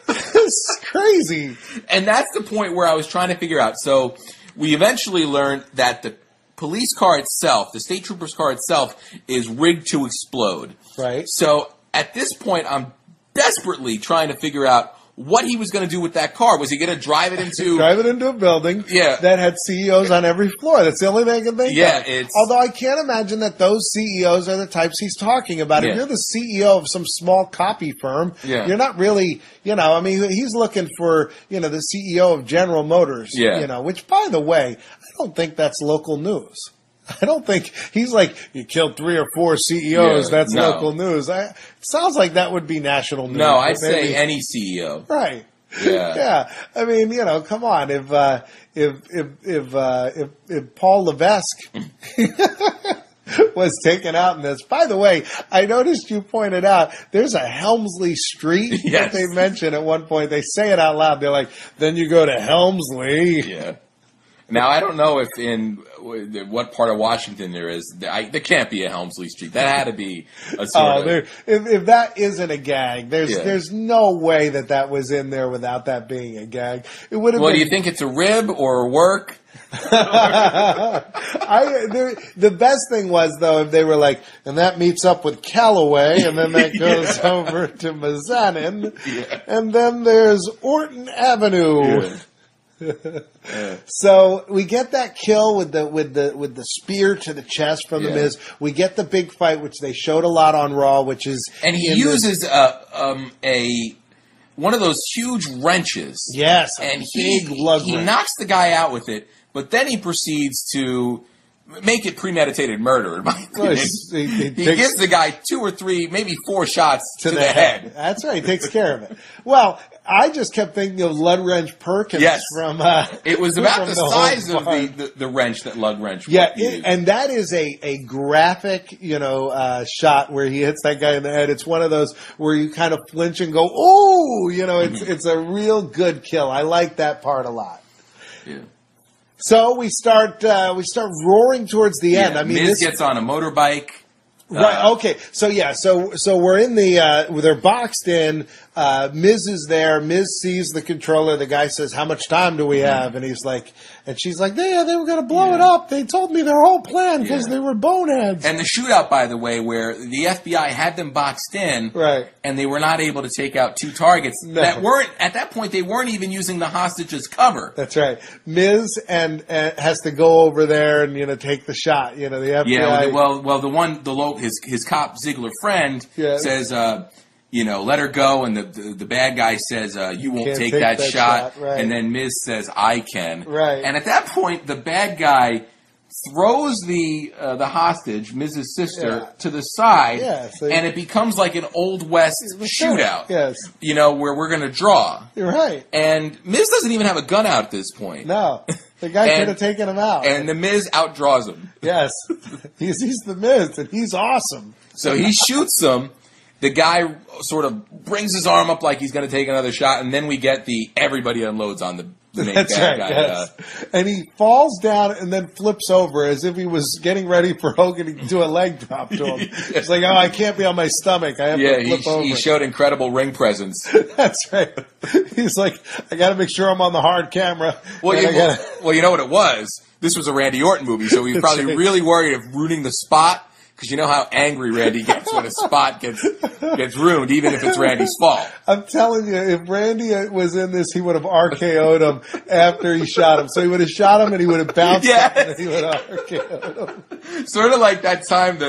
I: It's crazy.
J: And that's the point where I was trying to figure out. So we eventually learned that the police car itself, the state trooper's car itself, is rigged to explode.
I: Right.
J: So at this point, I'm desperately trying to figure out what he was going to do with that car. Was he going to drive it into
I: a building that had CEOs on every floor? That's the only thing I can think of. Although I can't imagine that those CEOs are the types he's talking about. If you're the CEO of some small copy firm, you're not really, he's looking for, the CEO of General Motors, which, by the way, I don't think that's local news. I don't think he's like, you killed 3 or 4 CEOs. That's local news. It sounds like that would be national news.
J: No, I'd say any CEO.
I: Right.
J: Yeah.
I: Yeah. I mean, come on. If Paul Levesque was taken out in this. By the way, I noticed you pointed out there's a Helmsley Street that they mention at one point. They say it out loud. They're like, then you go to Helmsley.
J: Yeah. Now, I don't know if in what part of Washington there is. There can't be a Helmsley Street. That had to be a sort of...
I: If that isn't a gag, there's no way that was in there without that being a gag. It would have been...
J: do you think it's a rib or a work?
I: The best thing was, though, if they were like, and that meets up with Callaway, and then that goes over to Mazanin, and then there's Orton Avenue. Yeah. So we get that kill with the spear to the chest from the Miz. We get the big fight, which they showed a lot on Raw, which is
J: he uses one of those huge wrenches.
I: Yes,
J: and he knocks the guy out with it, but then he proceeds to make it premeditated murder, in my opinion. He gives the guy 2 or 3, maybe 4 shots to the head.
I: That's right. He takes care of it. Well, I just kept thinking of Lud Wrench Perkins from...
J: it was about the size of the wrench that Lud Wrench used.
I: And that is a graphic, shot where he hits that guy in the head. It's one of those where you kind of flinch and go, ooh! It's a real good kill. I like that part a lot. Yeah. So we start roaring towards the end. I mean,
J: Miz gets on a motorbike.
I: Right. Okay. So we're in they're boxed in. Miz is there. Miz sees the controller. The guy says, "How much time do we have?" And he's like, and she's like, they were going to blow it up. They told me their whole plan because they were boneheads.
J: And the shootout, by the way, where the FBI had them boxed in,
I: right,
J: and they were not able to take out 2 targets that weren't at that point. They weren't even using the hostage as cover.
I: That's right. Miz and has to go over there and take the shot. The FBI.
J: Yeah. Well, his cop Ziegler friend says, let her go, and the bad guy says, you won't take that shot. Right. And then Miz says, I can.
I: Right.
J: And at that point, the bad guy throws the hostage, Miz's sister, to the side, and it becomes like an Old West shootout.
I: Yes.
J: Where we're going to draw.
I: You're right.
J: And Miz doesn't even have a gun out at this point.
I: No. The guy could have taken him out.
J: And the Miz outdraws him.
I: Yes. He's the Miz, and he's awesome.
J: So he shoots him. The guy sort of brings his arm up like he's going to take another shot, and then we get everybody unloads on the main
I: That's
J: bad
I: right,
J: guy.
I: yes. And he falls down and then flips over as if he was getting ready for Hogan to do a leg drop to him. It's like, I can't be on my stomach. I have to flip over.
J: He showed incredible ring presence.
I: That's right. He's like, I got to make sure I'm on the hard camera.
J: Well, you know what it was? This was a Randy Orton movie, so he was probably really worried of ruining the spot. Because you know how angry Randy gets when a spot gets ruined, even if it's Randy's fault.
I: I'm telling you, if Randy was in this, he would have RKO'd him after he shot him. So he would have shot him and he would have bounced up and he would have RKO'd him.
J: Sort of like that time,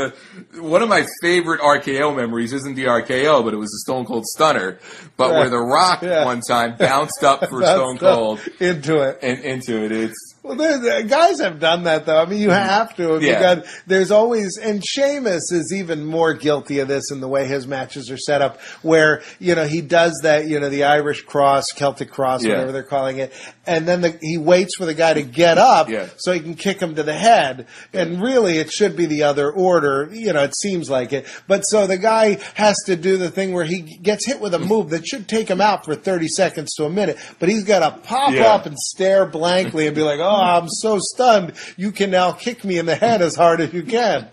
J: one of my favorite RKO memories isn't the RKO, but it was the Stone Cold Stunner. But where The Rock one time bounced up for Stone Cold.
I: Into it. Well, the guys have done that, though. I mean, you have to. Because there's always, and Sheamus is even more guilty of this in the way his matches are set up, where, he does that, the Irish cross, Celtic cross, whatever they're calling it, and then he waits for the guy to get up so he can kick him to the head. And really, it should be the other order. It seems like it. But so the guy has to do the thing where he gets hit with a move that should take him out for 30 seconds to a minute, but he's got to pop up and stare blankly and be like, I'm so stunned. You can now kick me in the head as hard as you can.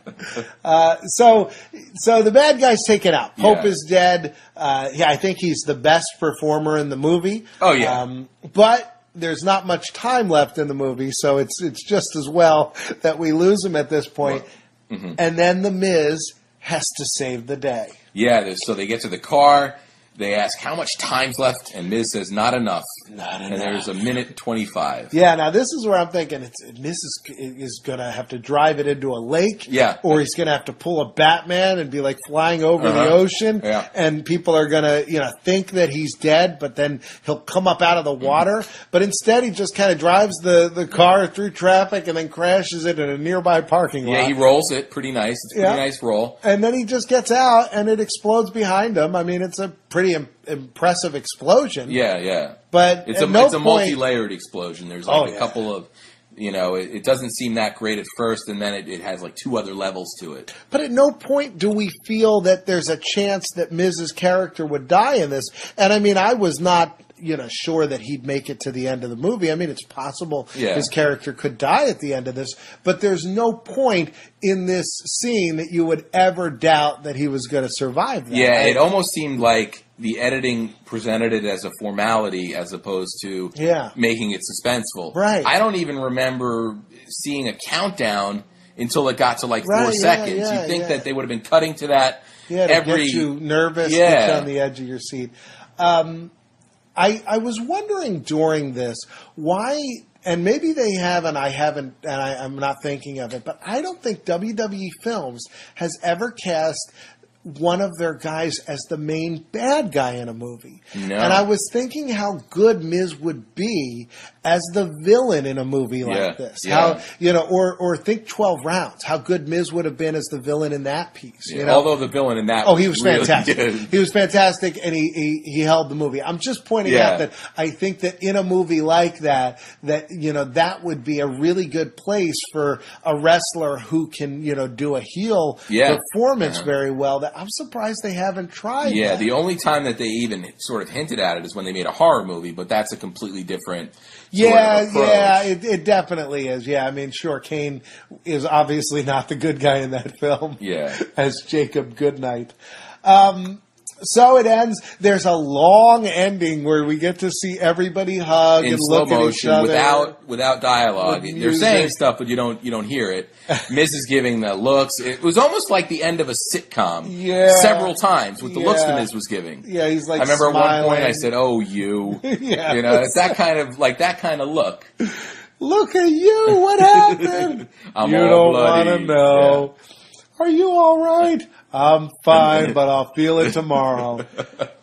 I: So the bad guy's taken out. Hope is dead. I think he's the best performer in the movie.
J: Oh, yeah.
I: But there's not much time left in the movie, so it's just as well that we lose him at this point. And then the Miz has to save the day.
J: Yeah, so they get to the car. They ask how much time's left, and Miz says not enough. And there's a minute 25.
I: Yeah, now this is where I'm thinking Miz is going to have to drive it into a lake.
J: Yeah.
I: Or he's going to have to pull a Batman and be like flying over the ocean.
J: Yeah.
I: And people are going to think that he's dead, but then he'll come up out of the water. But instead he just kind of drives the car through traffic and then crashes it in a nearby parking lot.
J: Yeah, he rolls it. Pretty nice. It's a pretty nice roll.
I: And then he just gets out and it explodes behind him. I mean, it's a pretty impressive explosion.
J: Yeah.
I: But
J: it's a multi-layered explosion. There's a couple of, it doesn't seem that great at first, and then it has like two other levels to it.
I: But at no point do we feel that there's a chance that Miz's character would die in this. And I mean, I was not sure that he'd make it to the end of the movie. I mean, it's possible his character could die at the end of this, but there's no point in this scene that you would ever doubt that he was going to survive that.
J: Yeah, it almost seemed like the editing presented it as a formality as opposed to making it suspenseful.
I: Right.
J: I don't even remember seeing a countdown until it got to like 4 seconds. You'd think that they would have been cutting to that
I: to get you nervous, get you on the edge of your seat. I was wondering during this why, and maybe they have, and I haven't, and I'm not thinking of it, but I don't think WWE Films has ever cast one of their guys as the main bad guy in a movie.
J: No.
I: And I was thinking how good Miz would be as the villain in a movie like this.
J: Yeah.
I: How, or think 12 Rounds, how good Miz would have been as the villain in that piece.
J: Although the villain in that
I: he was fantastic. He was fantastic, and he held the movie. I'm just pointing out that I think that in a movie like that that would be a really good place for a wrestler who can, do a heel performance very well. That I'm surprised they haven't tried.
J: Yeah,
I: that.
J: The only time that they even sort of hinted at it is when they made a horror movie, but that's a completely different sort of approach.
I: It definitely is. Yeah, I mean, sure, Kane is obviously not the good guy in that film.
J: Yeah,
I: as Jacob Goodnight. So it ends. There's a long ending where we get to see everybody hug
J: in
I: and
J: slow
I: look at
J: motion
I: each other
J: without dialogue. They're saying stuff, but you don't hear it. Miz is giving the looks. It was almost like the end of a sitcom.
I: Yeah,
J: several times with the looks that Miz was giving.
I: Yeah, he's like.
J: I remember
I: smiling.
J: at one point I said, "Oh, you."
I: Yeah,
J: it's that kind of look.
I: Look at you! What happened?
J: You
I: don't want to know. Yeah. Are you all right? I'm fine, but I'll feel it tomorrow.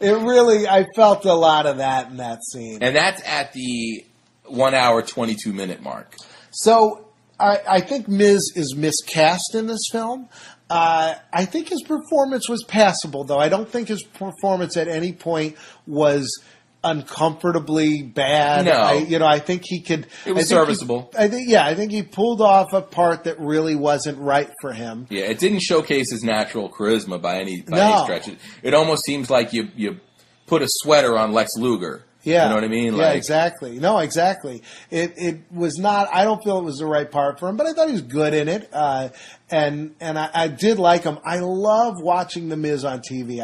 I: I felt a lot of that in that scene.
J: And that's at the 1 hour, 22 minute mark.
I: So, I think Miz is miscast in this film. I think his performance was passable, though. I don't think his performance at any point was uncomfortably bad.
J: No.
I: I think he could.
J: It was serviceable.
I: I think he pulled off a part that really wasn't right for him.
J: Yeah, it didn't showcase his natural charisma by any stretch. It almost seems like you put a sweater on Lex Luger.
I: Yeah.
J: You know what I mean?
I: Yeah, exactly. No, exactly. It was not, I don't feel it was the right part for him, but I thought he was good in it. And I did like him. I love watching The Miz on TV.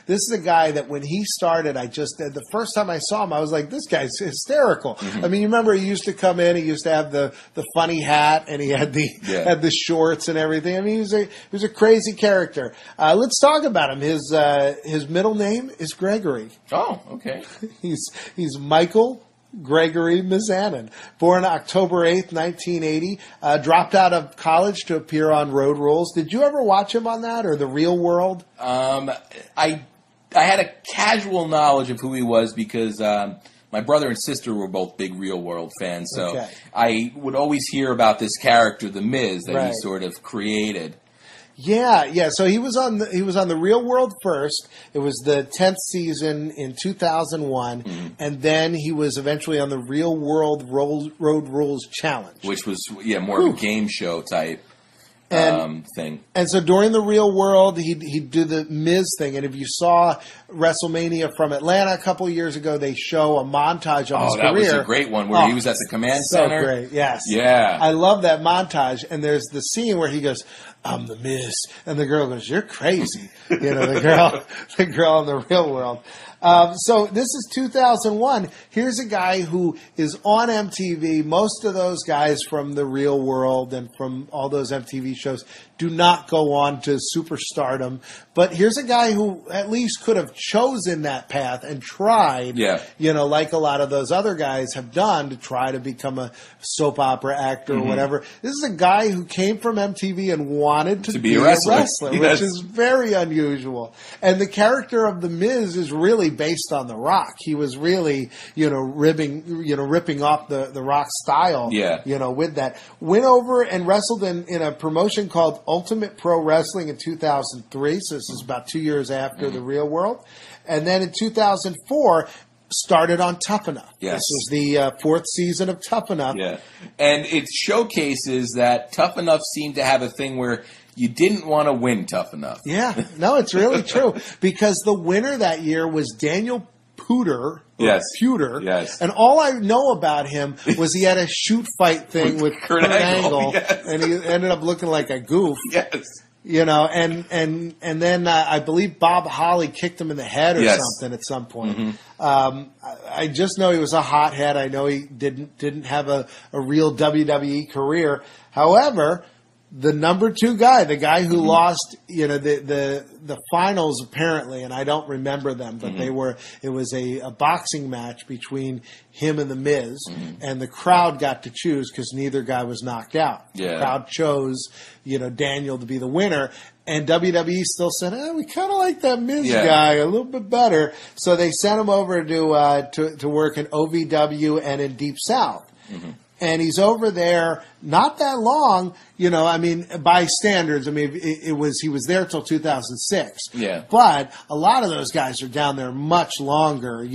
I: This is a guy that when he started, the first time I saw him, I was like, this guy's hysterical. Mm-hmm. I mean, you remember he used to come in, he used to have the funny hat, and he had the shorts and everything. I mean, he was a crazy character. Let's talk about him. His middle name is Gregory.
J: Oh, okay.
I: He's Michael Gregory Mizanin, born October 8th, 1980, dropped out of college to appear on Road Rules. Did you ever watch him on that or The Real World?
J: I had a casual knowledge of who he was because my brother and sister were both big Real World fans, so I would always hear about this character, The Miz, that he sort of created.
I: Yeah. So he was on the Real World first. It was the 10th season in 2001, and then he was eventually on the Real World Road Rules Challenge,
J: which was more of a game show type thing. And
I: so during the Real World, he'd do the Miz thing. And if you saw WrestleMania from Atlanta a couple of years ago, they show a montage of his career.
J: Oh, that was a great one where he was at the command center.
I: So great, yes.
J: Yeah.
I: I love that montage. And there's the scene where he goes, "I'm the Miz," and the girl goes, "You're crazy." The girl in the Real World. So this is 2001. Here's a guy who is on MTV. Most of those guys from the Real World and from all those MTV shows do not go on to superstardom. But here's a guy who at least could have chosen that path and tried, like a lot of those other guys have done, to try to become a soap opera actor or whatever. This is a guy who came from MTV and wanted to be a wrestler, which is very unusual. And the character of The Miz is really based on The Rock. He was really, ripping off the Rock style, with that. Went over and wrestled in a promotion called Ultimate Pro Wrestling in 2003, so this is about 2 years after the Real World. And then in 2004, started on Tough Enough.
J: Yes.
I: This was the fourth season of Tough Enough.
J: Yeah. And it showcases that Tough Enough seemed to have a thing where you didn't want to win Tough Enough.
I: Yeah. No, it's really true. Because the winner that year was Daniel Puder. Pewter.
J: Yes.
I: And all I know about him was he had a shoot fight thing with Kurt Angle. Yes. And he ended up looking like a goof.
J: Yes.
I: And then I believe Bob Holly kicked him in the head or something at some point. Mm-hmm. I just know he was a hothead. I know he didn't have a real WWE career. However, the number 2 guy, the guy who lost, the finals apparently, and I don't remember them, but it was a boxing match between him and The Miz, and the crowd got to choose because neither guy was knocked out.
J: Yeah.
I: The crowd chose, Daniel to be the winner, and WWE still said, we kind of like that Miz guy a little bit better, so they sent him over to work in OVW and in Deep South. Mm-hmm. And he's over there not that long, by standards. He was there till 2006.
J: Yeah.
I: But a lot of those guys are down there much longer,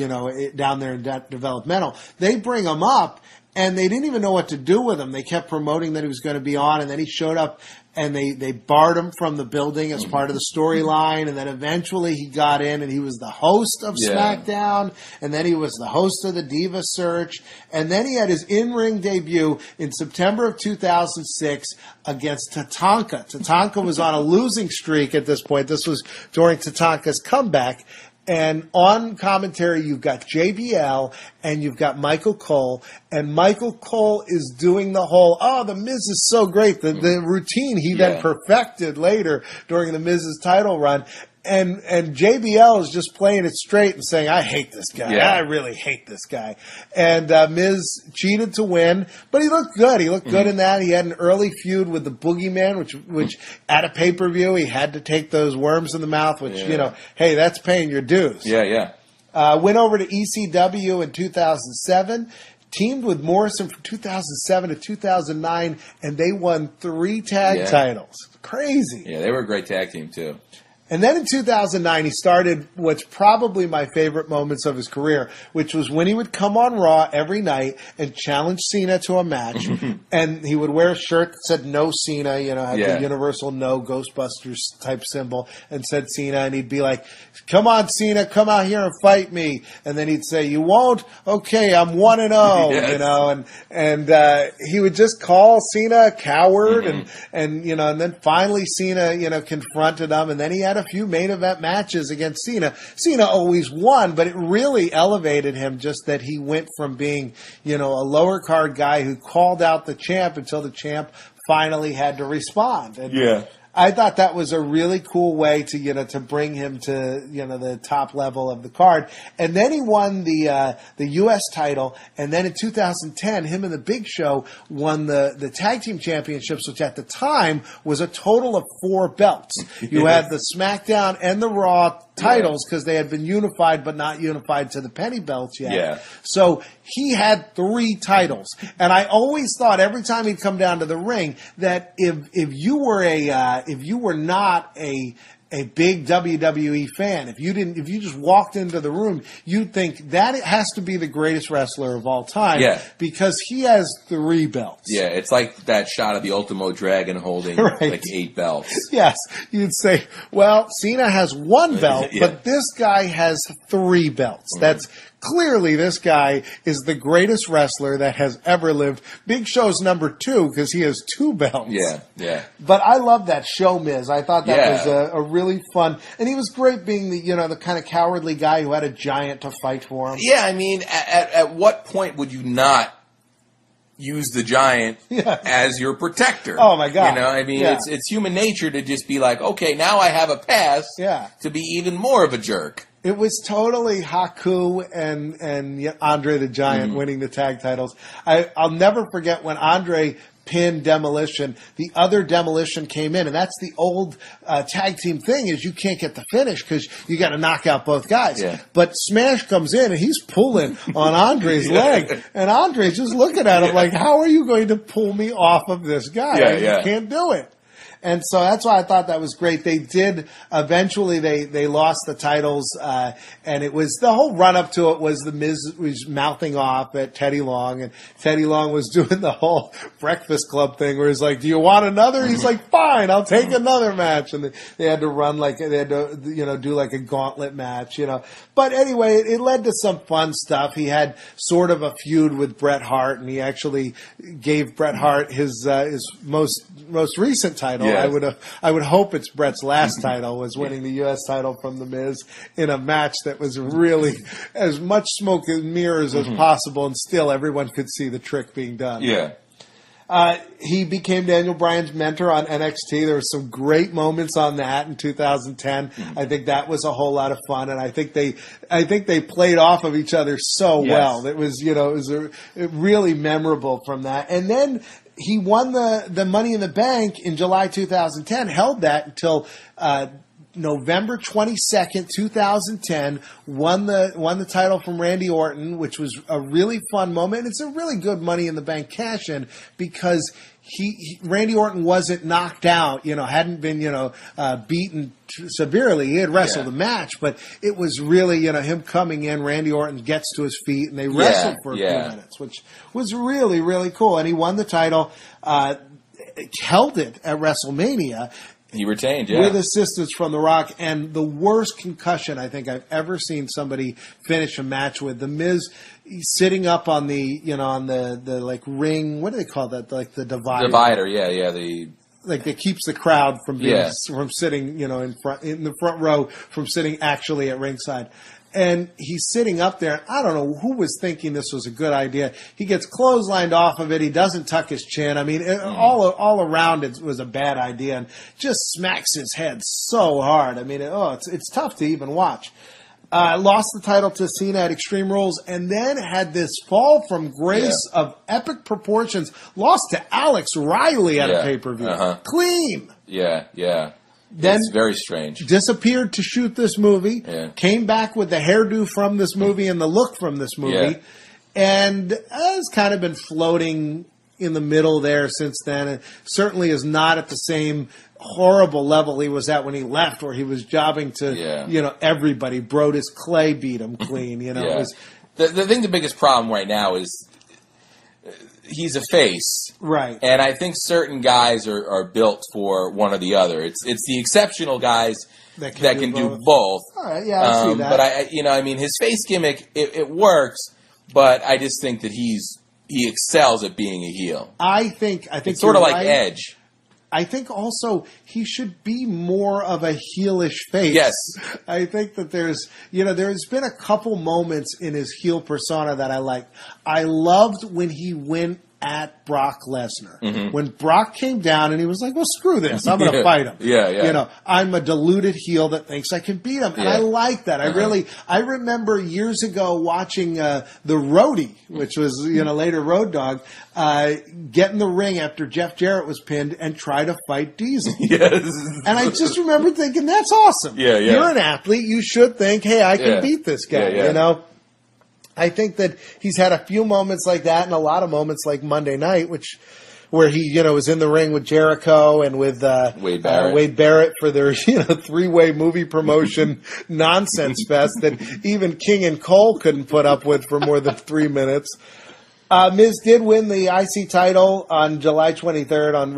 I: down there in developmental. They bring him up, and they didn't even know what to do with him. They kept promoting that he was going to be on, and then he showed up, and they barred him from the building as part of the storyline, and then eventually he got in, and he was the host of SmackDown, and then he was the host of the Diva Search, and then he had his in-ring debut in September of 2006 against Tatanka. Tatanka was on a losing streak at this point. This was during Tatanka's comeback. And on commentary, you've got JBL and you've got Michael Cole. And Michael Cole is doing the whole, The Miz is so great. The routine he then perfected later during the Miz's title run. And JBL is just playing it straight and saying, I hate this guy. I really hate this guy. And Miz cheated to win, but he looked good. He looked good in that. He had an early feud with the Boogeyman, which at a pay-per-view, he had to take those worms in the mouth, which, hey, that's paying your dues.
J: Yeah, yeah.
I: Went over to ECW in 2007. teamed with Morrison from 2007 to 2009, and they won 3 tag titles. Crazy.
J: Yeah, they were a great tag team, too.
I: And then in 2009, he started what's probably my favorite moments of his career, which was when he would come on Raw every night and challenge Cena to a match. And he would wear a shirt that said "No Cena," had the Universal No Ghostbusters type symbol, and said Cena. And he'd be like, "Come on, Cena, come out here and fight me." And then he'd say, "You won't? Okay, I'm 1-0." And he would just call Cena a coward, and then finally Cena, confronted him, and then he had a few main event matches against Cena. Cena always won, but it really elevated him, just that he went from being, a lower card guy who called out the champ until the champ finally had to respond. And I thought that was a really cool way to bring him to the top level of the card. And then he won the U.S. title, and then in 2010, him and the Big Show won the tag team championships, which at the time was a total of 4 belts. You had the SmackDown and the Raw titles because they had been unified but not unified to the penny belts yet. Yeah. So he had 3 titles. And I always thought every time he'd come down to the ring that if you were not a big WWE fan, if you just walked into the room, you'd think that it has to be the greatest wrestler of all time because he has 3 belts.
J: Yeah, it's like that shot of the Ultimo Dragon holding like 8 belts.
I: Yes, you'd say, well, Cena has 1 belt, but this guy has 3 belts. That's clearly, this guy is the greatest wrestler that has ever lived. Big Show's number 2 because he has 2 belts.
J: Yeah.
I: But I love that show, Miz. I thought that was a really fun, and he was great being the kind of cowardly guy who had a giant to fight for him.
J: Yeah, I mean, at what point would you not use the giant as your protector?
I: Oh my God!
J: It's human nature to just be like, okay, now I have a pass to be even more of a jerk.
I: It was totally Haku and Andre the Giant winning the tag titles. I'll never forget when Andre pinned Demolition. The other Demolition came in, and that's the old tag team thing, is you can't get the finish because you got to knock out both guys. Yeah. But Smash comes in, and he's pulling on Andre's leg, and Andre's just looking at him like, how are you going to pull me off of this guy? You can't do it. And so that's why I thought that was great. They did eventually. They lost the titles, and it was the whole run up to it was the Miz was mouthing off at Teddy Long, and Teddy Long was doing the whole Breakfast Club thing where he's like, "Do you want another?" He's like, "Fine, I'll take another match." And they had to run they had to do like a gauntlet match, But anyway, it led to some fun stuff. He had sort of a feud with Bret Hart, and he actually gave Bret Hart his most recent title. Yes. I would hope it's Bret's last title, was winning the U.S. title from The Miz in a match that was really as much smoke and mirrors as possible, and still everyone could see the trick being done.
J: Yeah.
I: He became Daniel Bryan's mentor on NXT. There were some great moments on that in 2010. I think that was a whole lot of fun, and I think they played off of each other so well. It was really memorable from that. And then he won the Money in the Bank in July 2010. Held that until November 22nd, 2010, won the title from Randy Orton, which was a really fun moment. It's a really good Money in the Bank cash-in because Randy Orton wasn't knocked out, hadn't been, beaten severely. He had wrestled the match, but it was really, him coming in, Randy Orton gets to his feet, and they wrestled for a few minutes, which was really, really cool. And he won the title, held it at WrestleMania.
J: He retained,
I: with assistance from The Rock, and the worst concussion I think I've ever seen somebody finish a match with. The Miz sitting up on the like ring. What do they call that? Like the divider. Like that keeps the crowd from from sitting, in the front row, from sitting actually at ringside. And he's sitting up there. I don't know who was thinking this was a good idea. He gets clotheslined off of it. He doesn't tuck his chin. I mean, all around it was a bad idea, and just smacks his head so hard. I mean, it's tough to even watch. Lost the title to Cena at Extreme Rules, and then had this fall from grace of epic proportions. Lost to Alex Riley at a pay-per-view. Clean.
J: Yeah.
I: Then
J: it's very strange.
I: Disappeared to shoot this movie. Came back with the hairdo from this movie and the look from this movie. and has kind of been floating in the middle there since then, and certainly is not at the same horrible level he was at when he left, where he was jobbing to everybody. Brodus Clay beat him clean. It was,
J: the biggest problem right now is he's a face,
I: right?
J: And I think certain guys are built for one or the other. It's the exceptional guys that can do both.
I: All right, yeah, I see that.
J: But his face gimmick it works, but I just think that he excels at being a heel.
I: I think
J: it's sort of like
I: right.
J: Edge.
I: I think also he should be more of a heelish face.
J: Yes.
I: I think that there's been a couple moments in his heel persona that I liked. I loved when he went at Brock Lesnar. Mm-hmm. When Brock came down and he was like, well, screw this. I'm going to fight him.
J: Yeah.
I: I'm a deluded heel that thinks I can beat him. And I like that. I remember years ago watching The Roadie, which was, later Road Dogg, get in the ring after Jeff Jarrett was pinned and try to fight Diesel.
J: Yes.
I: And I just remember thinking, that's awesome.
J: Yeah.
I: You're an athlete. You should think, hey, I can beat this guy, I think that he's had a few moments like that and a lot of moments like Monday night, where he, was in the ring with Jericho and with
J: Wade
I: Barrett for their, three-way movie promotion nonsense fest that even King and Cole couldn't put up with for more than 3 minutes. Miz did win the IC title on July 23rd on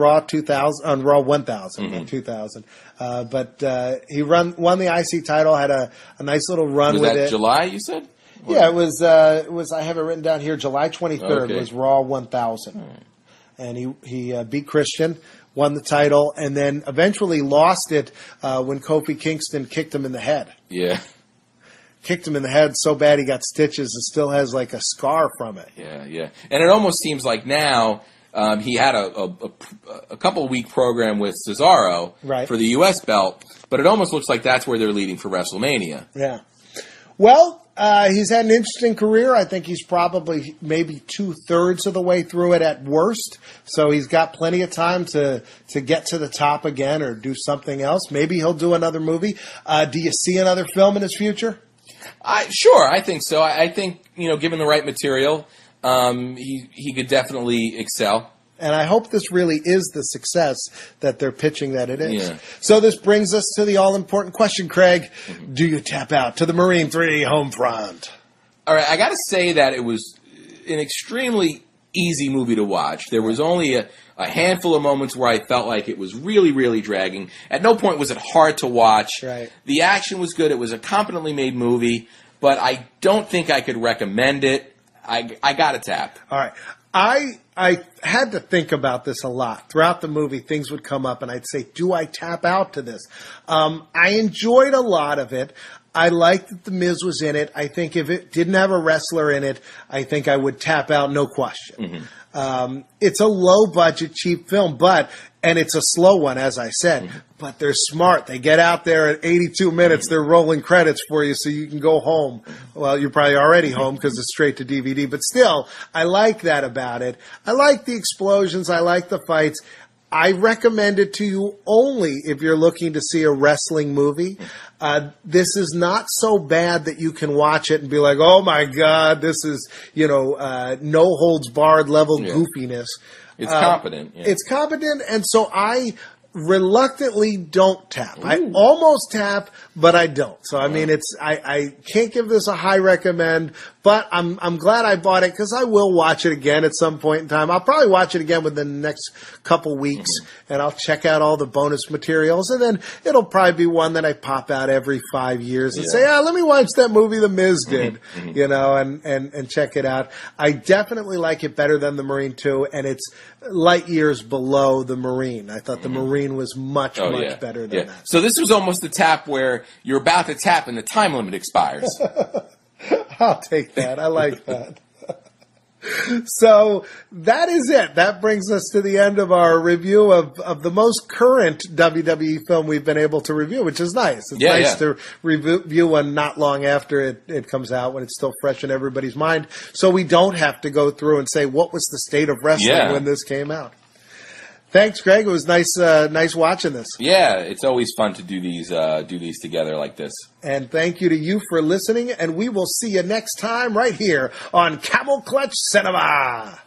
I: Raw 1000, not 2000. But he won the IC title, had a nice little run with it.
J: Was that July, you said?
I: Yeah, it was. I have it written down here. July 23rd was Raw 1000, and he beat Christian, won the title, and then eventually lost it when Kofi Kingston kicked him in the head.
J: Yeah,
I: kicked him in the head so bad he got stitches and still has like a scar from it.
J: Yeah, and it almost seems like now he had a couple week program with Cesaro for the U.S. belt, but it almost looks like that's where they're leading for WrestleMania.
I: Yeah. Well. He's had an interesting career. I think he's probably maybe 2/3 of the way through it at worst. So he's got plenty of time to get to the top again or do something else. Maybe he'll do another movie. Do you see another film in his future?
J: Sure, I think so. I think, given the right material, he could definitely excel.
I: And I hope this really is the success that they're pitching that it is.
J: Yeah.
I: So this brings us to the all-important question, Craig. Mm-hmm. Do you tap out to the Marine 3 Homefront?
J: All right, I got to say that it was an extremely easy movie to watch. There was only a handful of moments where I felt like it was really, really dragging. At no point was it hard to watch.
I: Right.
J: The action was good. It was a competently made movie, but I don't think I could recommend it. I got to tap.
I: All right. I had to think about this a lot. Throughout the movie, things would come up, and I'd say, do I tap out to this? I enjoyed a lot of it. I liked that The Miz was in it. I think if it didn't have a wrestler in it, I think I would tap out, no question. Mm-hmm. It's a low-budget, cheap film, and it's a slow one, as I said. Mm-hmm. But they're smart. They get out there at 82 minutes. They're rolling credits for you so you can go home. Well, you're probably already home because it's straight to DVD. But still, I like that about it. I like the explosions. I like the fights. I recommend it to you only if you're looking to see a wrestling movie. This is not so bad that you can watch it and be like, oh, my God, this is, no holds barred level goofiness.
J: It's competent. Yeah.
I: It's competent, and so I reluctantly don't tap. Ooh. I almost tap, but I don't. So I mean, I can't give this a high recommend, but I'm glad I bought it because I will watch it again at some point in time. I'll probably watch it again within the next couple weeks, and I'll check out all the bonus materials, and then it'll probably be one that I pop out every 5 years and say, let me watch that movie The Miz did, and check it out. I definitely like it better than The Marine 2, and it's light years below The Marine. I thought The Marine was much better than that.
J: So this was almost the tap where you're about to tap and the time limit expires.
I: I'll take that. I like that. So that is it. That brings us to the end of our review of the most current WWE film we've been able to review, which is nice. It's nice to review one not long after it comes out when it's still fresh in everybody's mind, so we don't have to go through and say, what was the state of wrestling when this came out? Thanks, Greg. It was nice watching this.
J: Yeah, it's always fun to do these together like this.
I: And thank you to you for listening, and we will see you next time right here on Camel Clutch Cinema.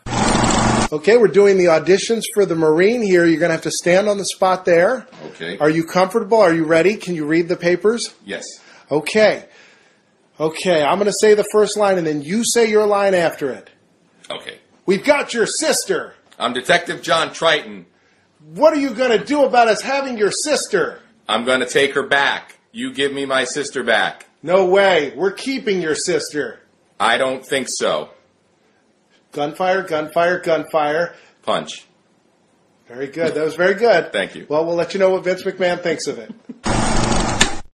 I: Okay, we're doing the auditions for the Marine here. You're going to have to stand on the spot there.
J: Okay.
I: Are you comfortable? Are you ready? Can you read the papers?
J: Yes.
I: Okay. Okay, I'm going to say the first line, and then you say your line after it.
J: Okay.
I: We've got your sister.
J: I'm Detective John Triton.
I: What are you going to do about us having your sister?
J: I'm going to take her back. You give me my sister back.
I: No way. We're keeping your sister.
J: I don't think so.
I: Gunfire, gunfire, gunfire.
J: Punch.
I: Very good. That was very good.
J: Thank you.
I: Well, we'll let you know what Vince McMahon thinks of it.